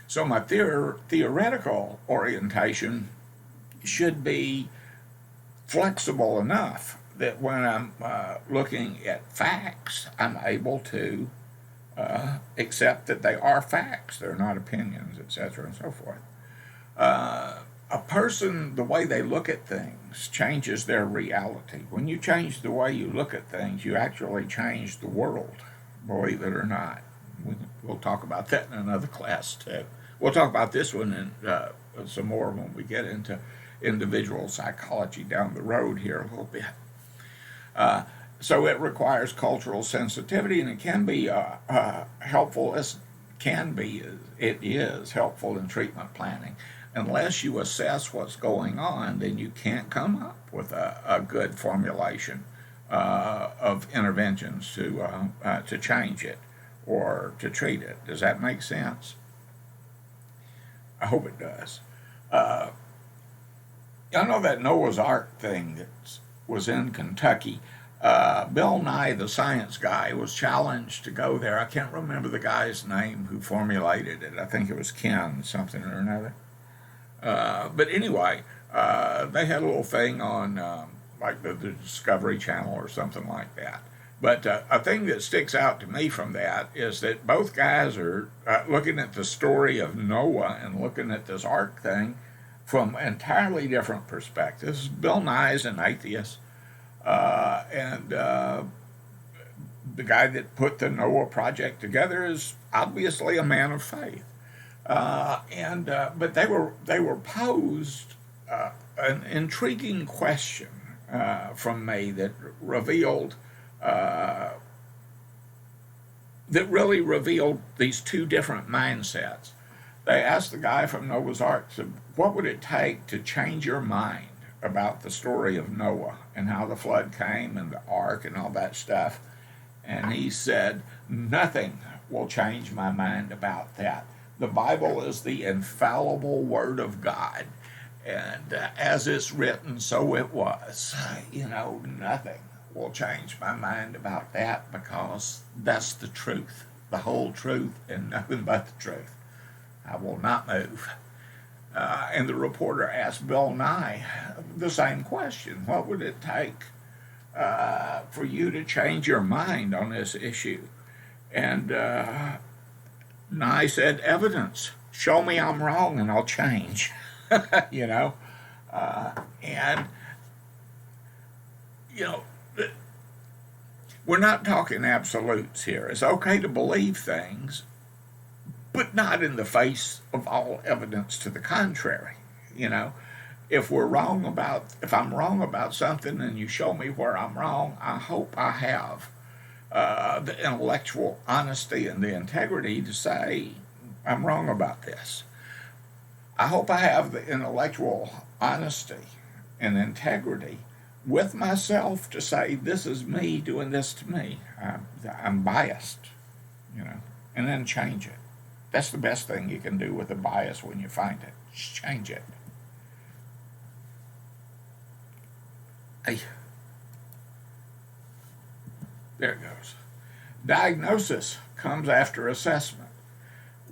So my theoretical orientation should be flexible enough that when I'm looking at facts, I'm able to accept that they are facts. They're not opinions, etc., and so forth. A person, the way they look at things changes their reality. When you change the way you look at things, you actually change the world, believe it or not. We'll talk about that in another class, too. We'll talk about this one and some more when we get into individual psychology down the road here a little bit. So it requires cultural sensitivity, and it can be helpful. It is helpful in treatment planning. Unless you assess what's going on, then you can't come up with a good formulation of interventions to change it or to treat it. Does that make sense? I hope it does. I know that Noah's Ark thing that was in Kentucky. Bill Nye, the science guy, was challenged to go there. I can't remember the guy's name who formulated it. I think it was Ken something or another. But anyway, they had a little thing on like the Discovery Channel or something like that. But a thing that sticks out to me from that is that both guys are looking at the story of Noah and looking at this ark thing from entirely different perspectives. Bill Nye is an atheist, and the guy that put the Noah project together is obviously a man of faith. But they were posed an intriguing question from me that really revealed these two different mindsets. They asked the guy from Noah's Ark, what would it take to change your mind about the story of Noah and how the flood came and the ark and all that stuff. And he said, nothing will change my mind about that. The Bible is the infallible Word of God. And as it's written, so it was. Nothing will change my mind about that because that's the truth, the whole truth, and nothing but the truth. I will not move. And the reporter asked Bill Nye the same question. What would it take for you to change your mind on this issue? And Nye said, evidence. Show me I'm wrong and I'll change. And, we're not talking absolutes here. It's okay to believe things, but not in the face of all evidence to the contrary. If I'm wrong about something and you show me where I'm wrong, I hope I have the intellectual honesty and the integrity to say I'm wrong about this. I hope I have the intellectual honesty and integrity with myself to say this is me doing this to me. I'm biased, and then change it. That's the best thing you can do with a bias when you find it. Just change it. Hey. There it goes. Diagnosis comes after assessment.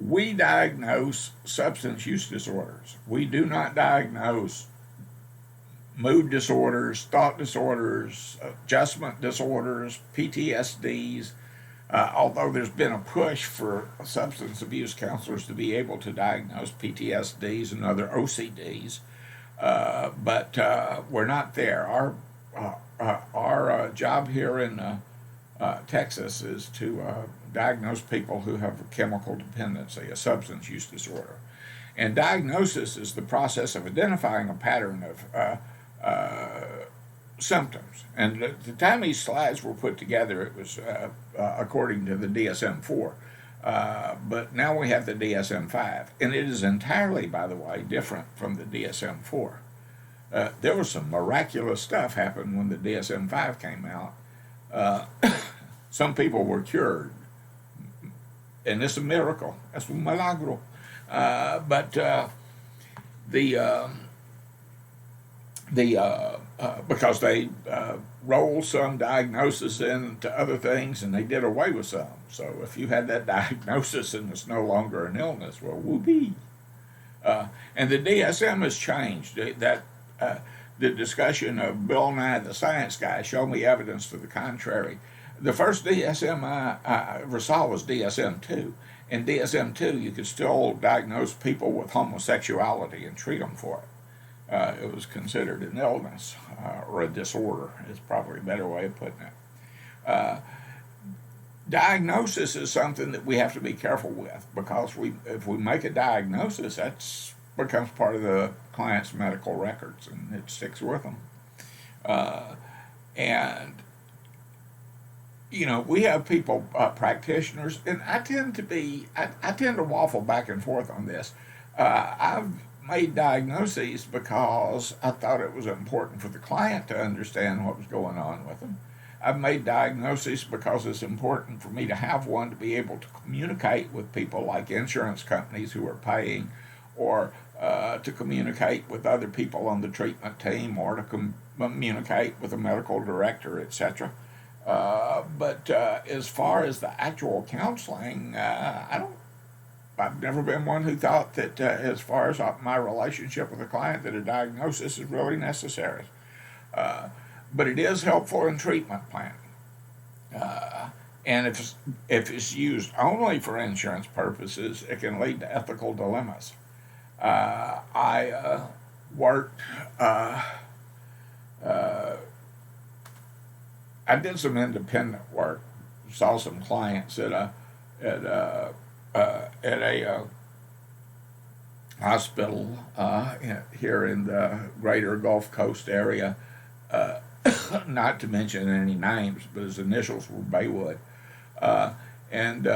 We diagnose substance use disorders. We do not diagnose mood disorders, thought disorders, adjustment disorders, PTSDs, although there's been a push for substance abuse counselors to be able to diagnose PTSDs and other OCDs, but we're not there. Our job here in Texas is to diagnose people who have a chemical dependency, a substance use disorder. And diagnosis is the process of identifying a pattern of symptoms. And the time these slides were put together, it was according to the DSM-4. But now we have the DSM-5. And it is entirely, by the way, different from the DSM-4. There was some miraculous stuff happened when the DSM-5 came out. Some people were cured. And it's a miracle. It's un milagro. Because they rolled some diagnosis into other things and they did away with some. So if you had that diagnosis and it's no longer an illness, well, whoopee. And the DSM has changed. The discussion of Bill Nye the Science Guy, show me evidence to the contrary. The first DSM I ever saw was DSM-2. In DSM-2, you could still diagnose people with homosexuality and treat them for it. It was considered an illness or a disorder is probably a better way of putting it. Diagnosis is something that we have to be careful with because if we make a diagnosis, that becomes part of the client's medical records and it sticks with them. We have people, practitioners, and I tend to waffle back and forth on this. I've made diagnoses because I thought it was important for the client to understand what was going on with them. I've made diagnoses because it's important for me to have one to be able to communicate with people like insurance companies who are paying, or to communicate with other people on the treatment team, or to communicate with a medical director, etc. But as far as the actual counseling, I've never been one who thought that as far as my relationship with a client that a diagnosis is really necessary. But it is helpful in treatment planning. And if it's used only for insurance purposes, it can lead to ethical dilemmas. I worked... I did some independent work. Saw some clients at a hospital here in the greater Gulf Coast area. Not to mention any names, but his initials were Baywood, and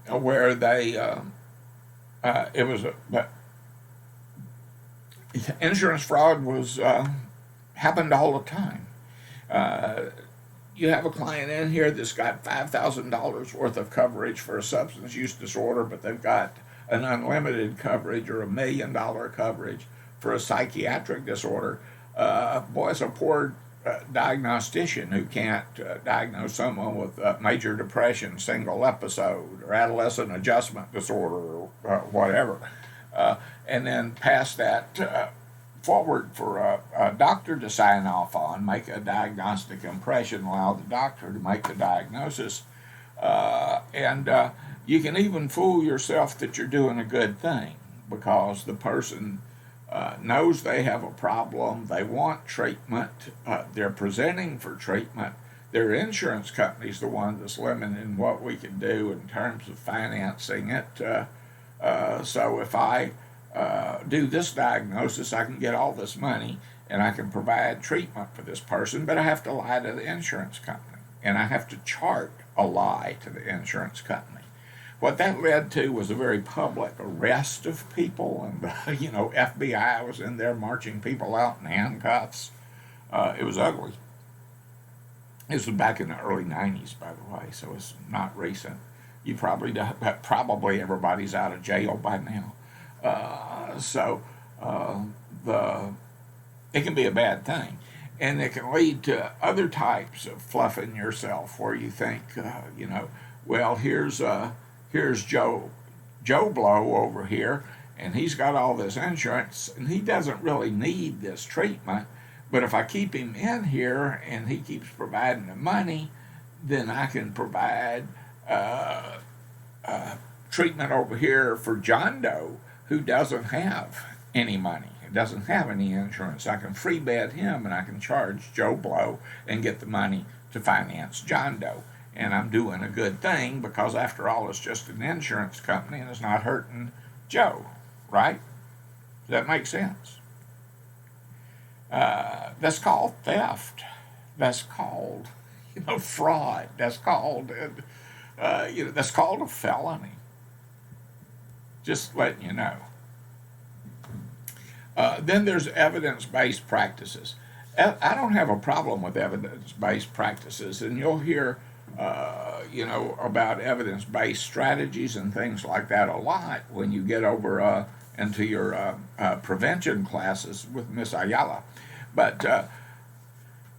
where they it was insurance fraud was happened all the time. Uh, you have a client in here that's got $5,000 worth of coverage for a substance use disorder, but they've got an unlimited coverage or $1 million coverage for a psychiatric disorder. Boy, it's a poor diagnostician who can't diagnose someone with major depression, single episode, or adolescent adjustment disorder, or whatever. And then pass that forward for a doctor to sign off on, make a diagnostic impression, allow the doctor to make the diagnosis. And you can even fool yourself that you're doing a good thing because the person knows they have a problem, they want treatment, they're presenting for treatment. Their insurance company's the one that's limiting what we can do in terms of financing it. So if I do this diagnosis, I can get all this money and I can provide treatment for this person, but I have to lie to the insurance company and I have to chart a lie to the insurance company. What that led to was a very public arrest of people, and FBI was in there marching people out in handcuffs. It was ugly. This was back in the early '90s, by the way, so it's not recent. You probably everybody's out of jail by now. It can be a bad thing, and it can lead to other types of fluffing yourself, where you think, well, here's Joe Blow over here, and he's got all this insurance, and he doesn't really need this treatment. But if I keep him in here and he keeps providing the money, then I can provide treatment over here for John Doe, who doesn't have any money, doesn't have any insurance. I can free bed him and I can charge Joe Blow and get the money to finance John Doe. And I'm doing a good thing because, after all, it's just an insurance company and it's not hurting Joe, right? Does that make sense? That's called theft. That's called, fraud. That's called, that's called a felony. Just letting you know. Then there's evidence-based practices. I don't have a problem with evidence-based practices, and you'll hear, about evidence-based strategies and things like that a lot when you get over into your prevention classes with Miss Ayala. But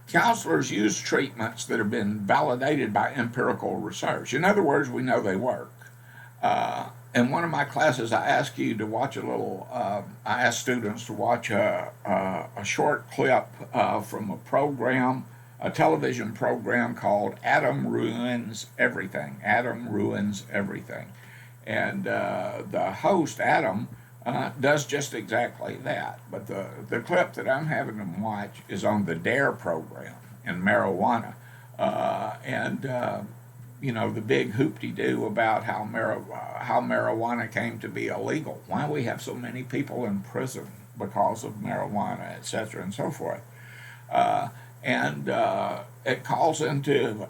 counselors use treatments that have been validated by empirical research. In other words, we know they work. In one of my classes, I asked students to watch a short clip from a television program called Adam Ruins Everything. Adam Ruins Everything. And the host, Adam, does just exactly that. But the clip that I'm having them watch is on the DAAC program in marijuana. The big hoop-de-doo about how marijuana came to be illegal, why we have so many people in prison because of marijuana, etc., and so forth. It calls into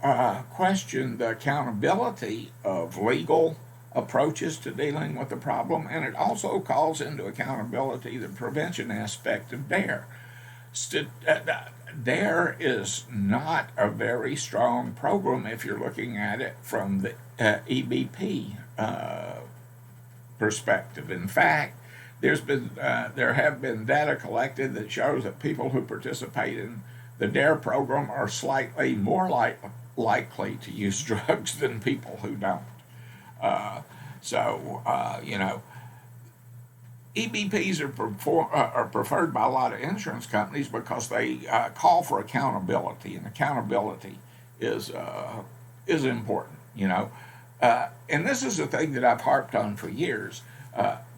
question the accountability of legal approaches to dealing with the problem, and it also calls into accountability the prevention aspect of DAAC. DAAC is not a very strong program if you're looking at it from the EBP perspective. In fact, there have been data collected that shows that people who participate in the DAAC program are slightly more likely to use drugs than people who don't. EBPs are preferred by a lot of insurance companies because they call for accountability, and accountability is important. And this is a thing that I've harped on for years.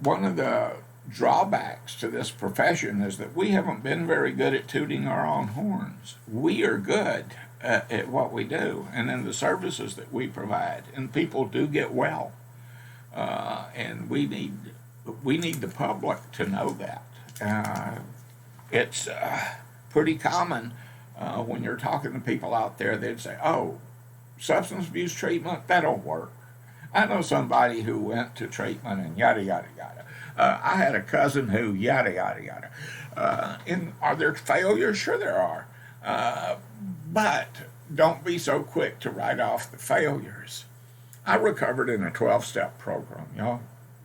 One of the drawbacks to this profession is that we haven't been very good at tooting our own horns. We are good at what we do and in the services that we provide, and people do get well. And we need the public to know that. It's pretty common when you're talking to people out there, they'd say, "Oh, substance abuse treatment, that don't work." I know somebody who went to treatment and yada yada yada. I had a cousin who yada yada yada. And are there failures? Sure, there are. But don't be so quick to write off the failures. I recovered in a 12-step program. Y'all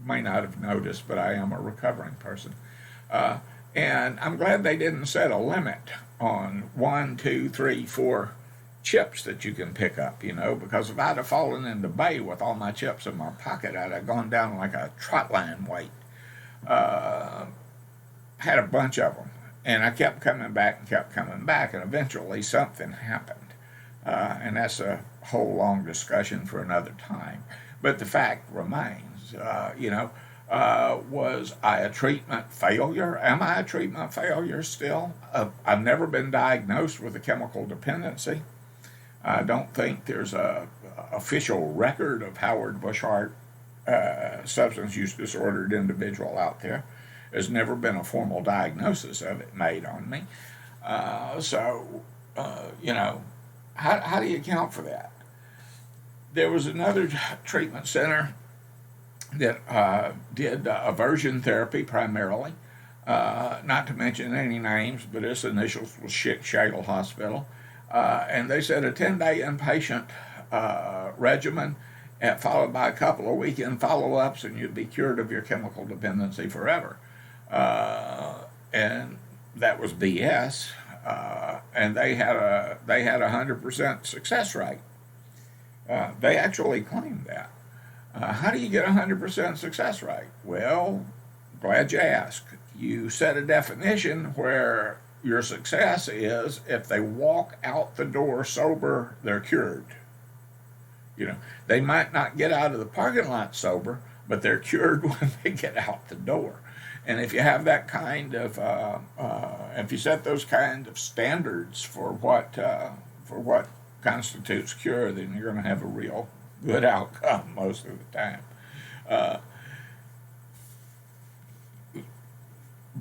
may not have noticed, but I am a recovering person. And I'm glad they didn't set a limit on 1, 2, 3, 4 chips that you can pick up, because if I'd have fallen in the bay with all my chips in my pocket, I'd have gone down like a trot line weight. Had a bunch of them. And I kept coming back and kept coming back, and eventually something happened. And that's a whole long discussion for another time. But the fact remains, was I a treatment failure? Am I a treatment failure still? I've never been diagnosed with a chemical dependency. I don't think there's a official record of Howard Bushart, substance use disordered individual out there. There's never been a formal diagnosis of it made on me. How do you account for that? There was another treatment center that did aversion therapy primarily, not to mention any names, but its initials was Shadle Hospital. And they said a 10-day inpatient regimen followed by a couple of weekend follow-ups, and you'd be cured of your chemical dependency forever. And that was BS. And they had a 100% success rate. They actually claimed that. How do you get a 100% success rate? Well, glad you asked. You set a definition where your success is if they walk out the door sober, they're cured. They might not get out of the parking lot sober, but they're cured when they get out the door. And if you have that kind of, if you set those kind of standards for what constitutes cure, then you're going to have a real good outcome most of the time.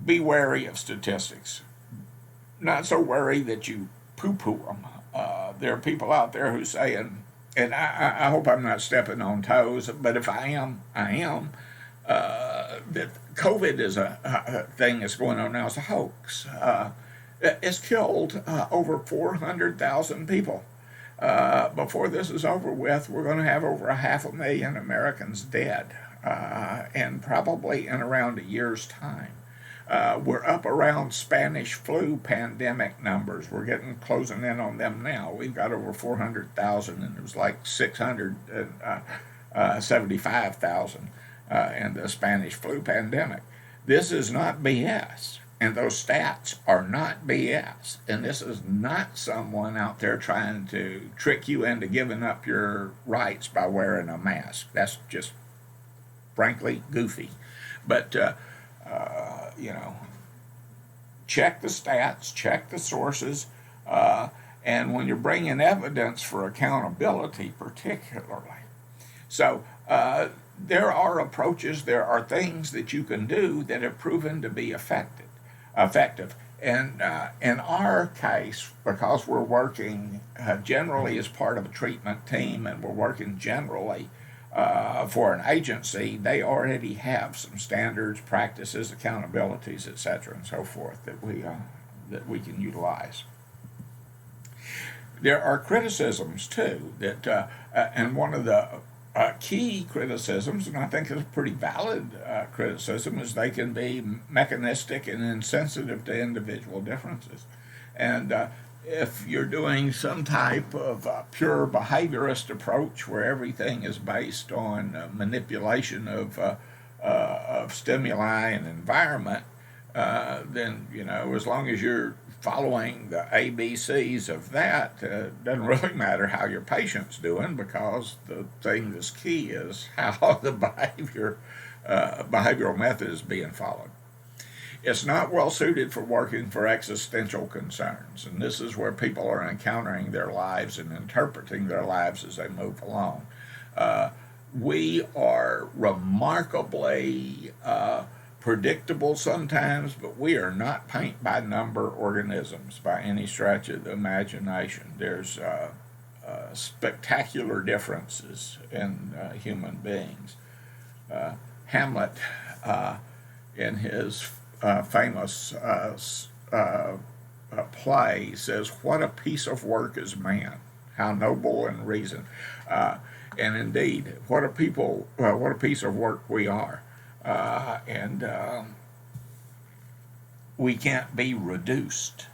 Be wary of statistics. Not so wary that you poo-poo them. There are people out there who say, and I hope I'm not stepping on toes, but if I am, that COVID is a thing that's going on now. It's a hoax. It's killed over 400,000 people. Before this is over with, we're going to have over 500,000 Americans dead, and probably in around a year's time. We're up around Spanish flu pandemic numbers. We're closing in on them now. We've got over 400,000, and it was like 675,000 in the Spanish flu pandemic. This is not BS, and those stats are not BS. And this is not someone out there trying to trick you into giving up your rights by wearing a mask. That's just, frankly, goofy. But check the stats, check the sources, and when you're bringing evidence for accountability, particularly. So there are approaches, there are things that you can do that have proven to be effective. And in our case, because we're working generally as part of a treatment team, and we're working generally for an agency, they already have some standards, practices, accountabilities, etc., and so forth that we can utilize. There are criticisms too that, and one of the key criticisms, and I think is a pretty valid criticism, is they can be mechanistic and insensitive to individual differences, and if you're doing some type of pure behaviorist approach where everything is based on manipulation of stimuli and environment, then, as long as you're following the ABCs of that, it doesn't really matter how your patient's doing, because the thing that's key is how the behavioral method is being followed. It's not well suited for working for existential concerns, and this is where people are encountering their lives and interpreting their lives as they move along. We are remarkably predictable sometimes, but we are not paint by number organisms by any stretch of the imagination. There's spectacular differences in human beings. Hamlet, in his famous play, says, "What a piece of work is man! How noble in reason!" And indeed, what a piece of work we are, and we can't be reduced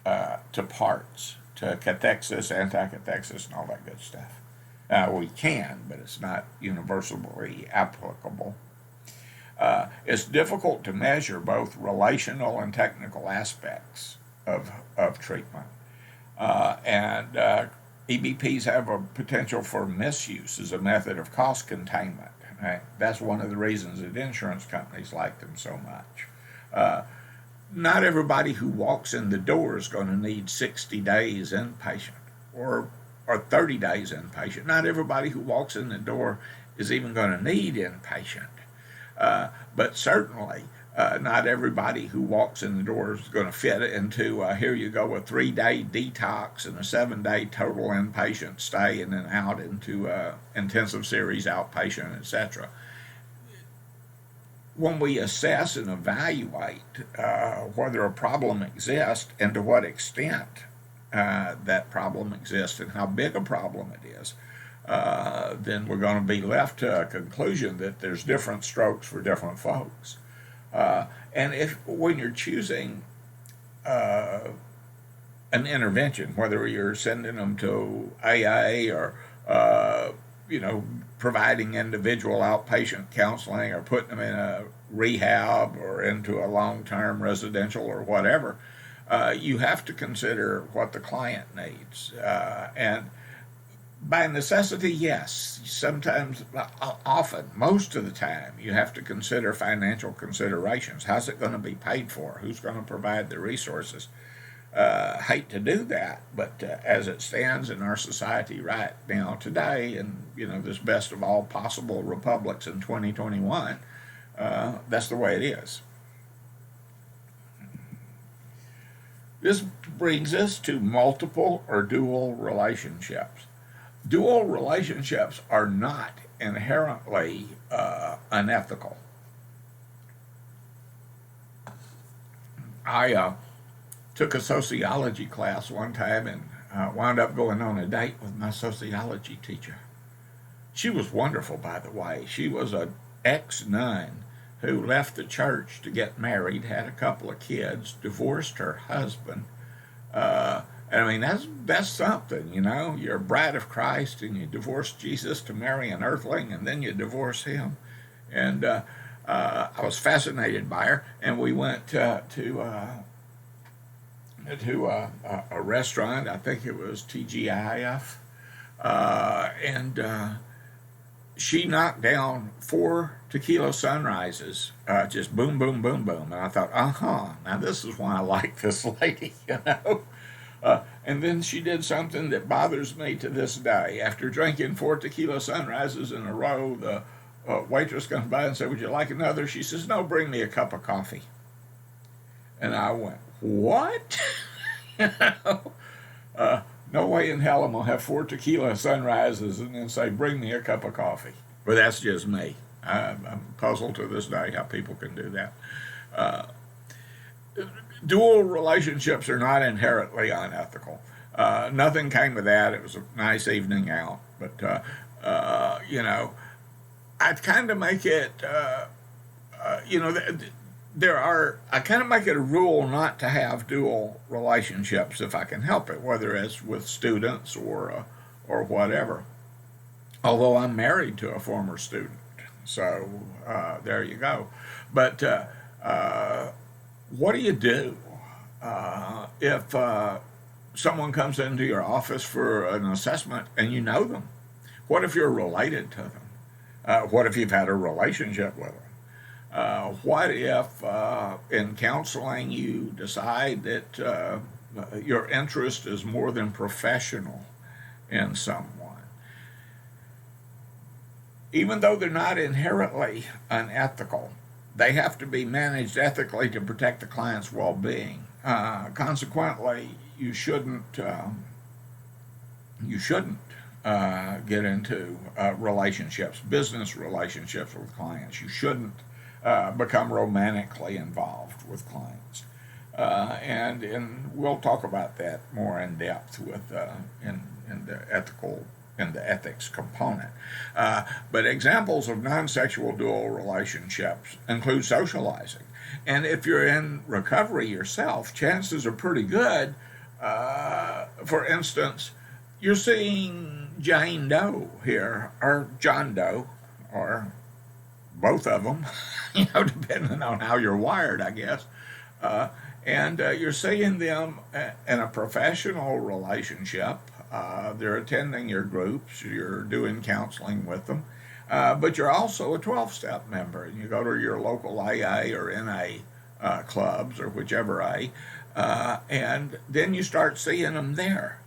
to parts, to cathexis, anticathexis, and all that good stuff. We can, but it's not universally applicable. It's difficult to measure both relational and technical aspects of treatment. And EBPs have a potential for misuse as a method of cost containment. Right? That's one of the reasons that insurance companies like them so much. Not everybody who walks in the door is going to need 60 days inpatient or 30 days inpatient. Not everybody who walks in the door is even going to need inpatient. But certainly, not everybody who walks in the door is going to fit into, here you go, a 3-day detox and a 7-day total inpatient stay, and then out into intensive series outpatient, etc. When we assess and evaluate whether a problem exists and to what extent that problem exists and how big a problem it is, then we're going to be left to a conclusion that there's different strokes for different folks. And when you're choosing an intervention, whether you're sending them to AA or providing individual outpatient counseling or putting them in a rehab or into a long-term residential or whatever, you have to consider what the client needs. And by necessity, yes, sometimes, often, most of the time, you have to consider financial considerations. How's it going to be paid for? Who's going to provide the resources? Hate to do that, but as it stands in our society right now today, and this best of all possible republics in 2021, that's the way it is. This brings us to multiple or dual relationships. Dual relationships are not inherently unethical. I took a sociology class one time and wound up going on a date with my sociology teacher. She was wonderful, by the way. She was an ex-nun who left the church to get married, had a couple of kids, divorced her husband. I mean, that's something, You're a bride of Christ, and you divorce Jesus to marry an earthling, and then you divorce him. And I was fascinated by her, and we went to a restaurant. I think it was TGIF, and she knocked down 4 tequila sunrises, just boom, boom, boom, boom. And I thought, now this is why I like this lady, And then she did something that bothers me to this day. After drinking 4 tequila sunrises in a row, the waitress comes by and said, "Would you like another?" She says, "No, bring me a cup of coffee." And I went, "What?" No way in hell I'm going to have 4 tequila sunrises and then say, "Bring me a cup of coffee." But that's just me. I'm puzzled to this day how people can do that. Dual relationships are not inherently unethical. Nothing came of that. It was a nice evening out. But, I'd kind of make it, I kind of make it a rule not to have dual relationships if I can help it, whether it's with students or whatever. Although I'm married to a former student, so there you go. But what do you do if someone comes into your office for an assessment and you know them? What if you're related to them? What if you've had a relationship with them? What if in counseling you decide that your interest is more than professional in someone? Even though they're not inherently unethical, they have to be managed ethically to protect the client's well-being. Consequently, you shouldn't you shouldn't get into relationships, business relationships with clients. You shouldn't become romantically involved with clients. And we'll talk about that more in depth with in the ethics component. But examples of non-sexual dual relationships include socializing. And if you're in recovery yourself, chances are pretty good. For instance, you're seeing Jane Doe here, or John Doe, or both of them, depending on how you're wired, I guess. And you're seeing them in a professional relationship. They're attending your groups, you're doing counseling with them, but you're also a 12-step member. You go to your local AA or NA clubs or whichever A, and then you start seeing them there.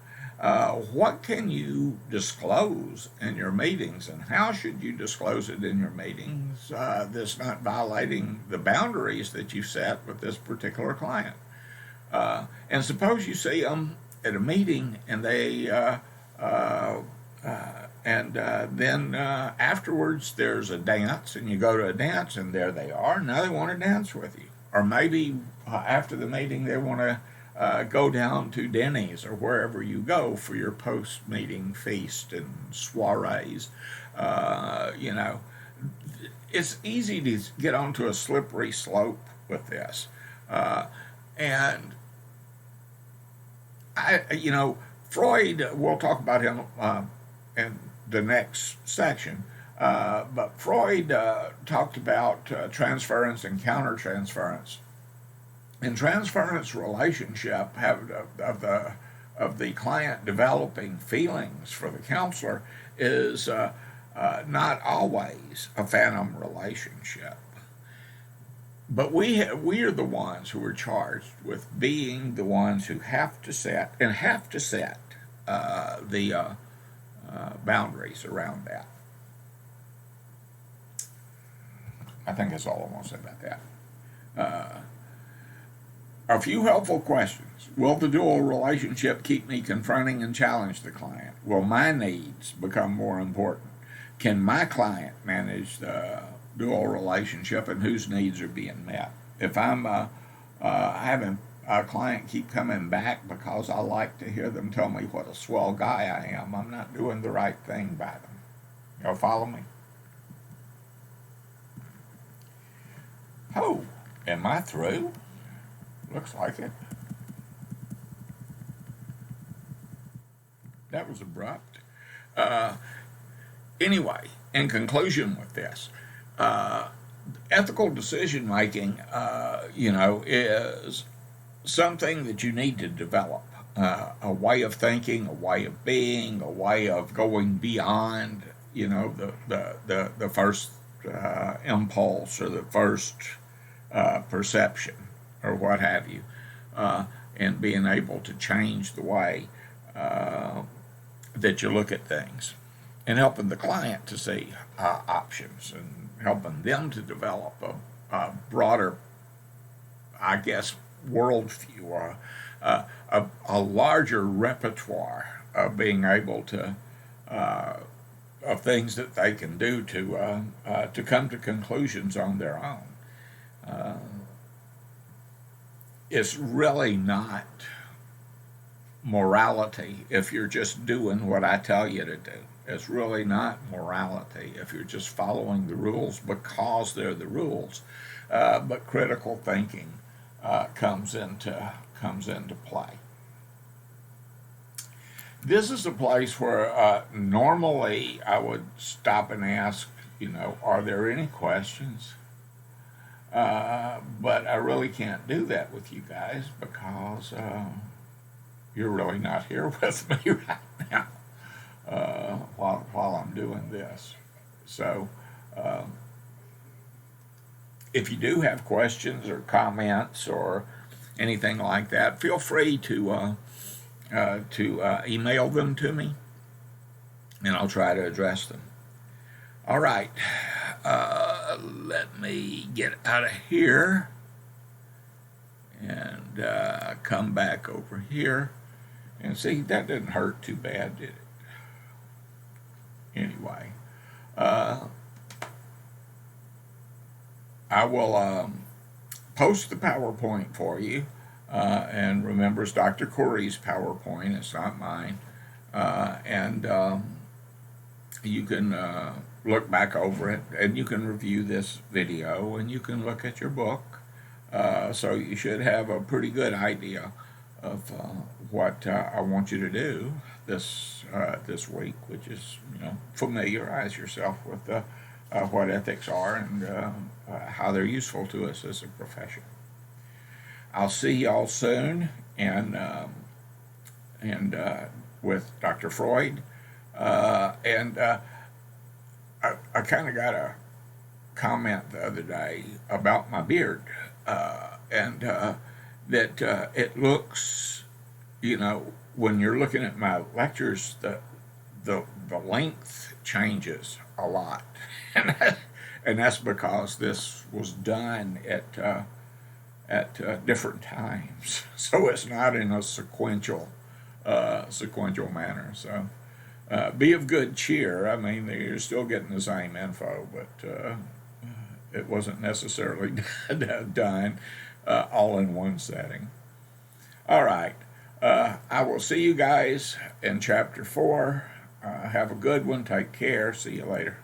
What can you disclose in your meetings, and how should you disclose it in your meetings that's not violating the boundaries that you set with this particular client? And suppose you see them at a meeting and then afterwards there's a dance, and you go to a dance and there they are. Now they want to dance with you. Or maybe after the meeting they want to go down to Denny's or wherever you go for your post-meeting feast and soirees. It's easy to get onto a slippery slope with this. And Freud, we'll talk about him in the next section, but Freud talked about transference and countertransference. And transference relationship of the client developing feelings for the counselor is not always a phantom relationship. But we are the ones who are charged with being the ones who have to set the boundaries around that. I think that's all I want to say about that. A few helpful questions. Will the dual relationship keep me confronting and challenge the client? Will my needs become more important? Can my client manage the dual relationship, and whose needs are being met? If I'm having a client keep coming back because I like to hear them tell me what a swell guy I am, I'm not doing the right thing by them. Y'all follow me? Oh, am I through? Looks like it. That was abrupt. Anyway, in conclusion with this, ethical decision making, is something that you need to develop. A way of thinking, a way of being, a way of going beyond, the first impulse or the first perception or what have you, and being able to change the way that you look at things, and helping the client to see options, and helping them to develop a broader, I guess, worldview, a larger repertoire of being able to of things that they can do to come to conclusions on their own. It's really not morality if you're just doing what I tell you to do. It's really not morality if you're just following the rules because they're the rules. But critical thinking comes into play. This is a place where normally I would stop and ask, are there any questions? But I really can't do that with you guys because you're really not here with me right now while I'm doing this. So if you do have questions or comments or anything like that, feel free to email them to me, and I'll try to address them. All right. Let me get out of here and come back over here. And see, that didn't hurt too bad, did it? anyway, I will post the PowerPoint for you. And remember, it's Dr. Corey's PowerPoint, it's not mine. And you can look back over it, and you can review this video, and you can look at your book. So you should have a pretty good idea of what I want you to do this week, which is, familiarize yourself with what ethics are and how they're useful to us as a profession. I'll see y'all soon, and with Dr. Freud, and I kind of got a comment the other day about my beard, and that it looks, when you're looking at my lectures, the length changes a lot, and that's because this was done at different times, so it's not in a sequential manner. So be of good cheer. I mean, you're still getting the same info, but it wasn't necessarily done all in one setting. All right. I will see you guys in chapter 4. Have a good one. Take care. See you later.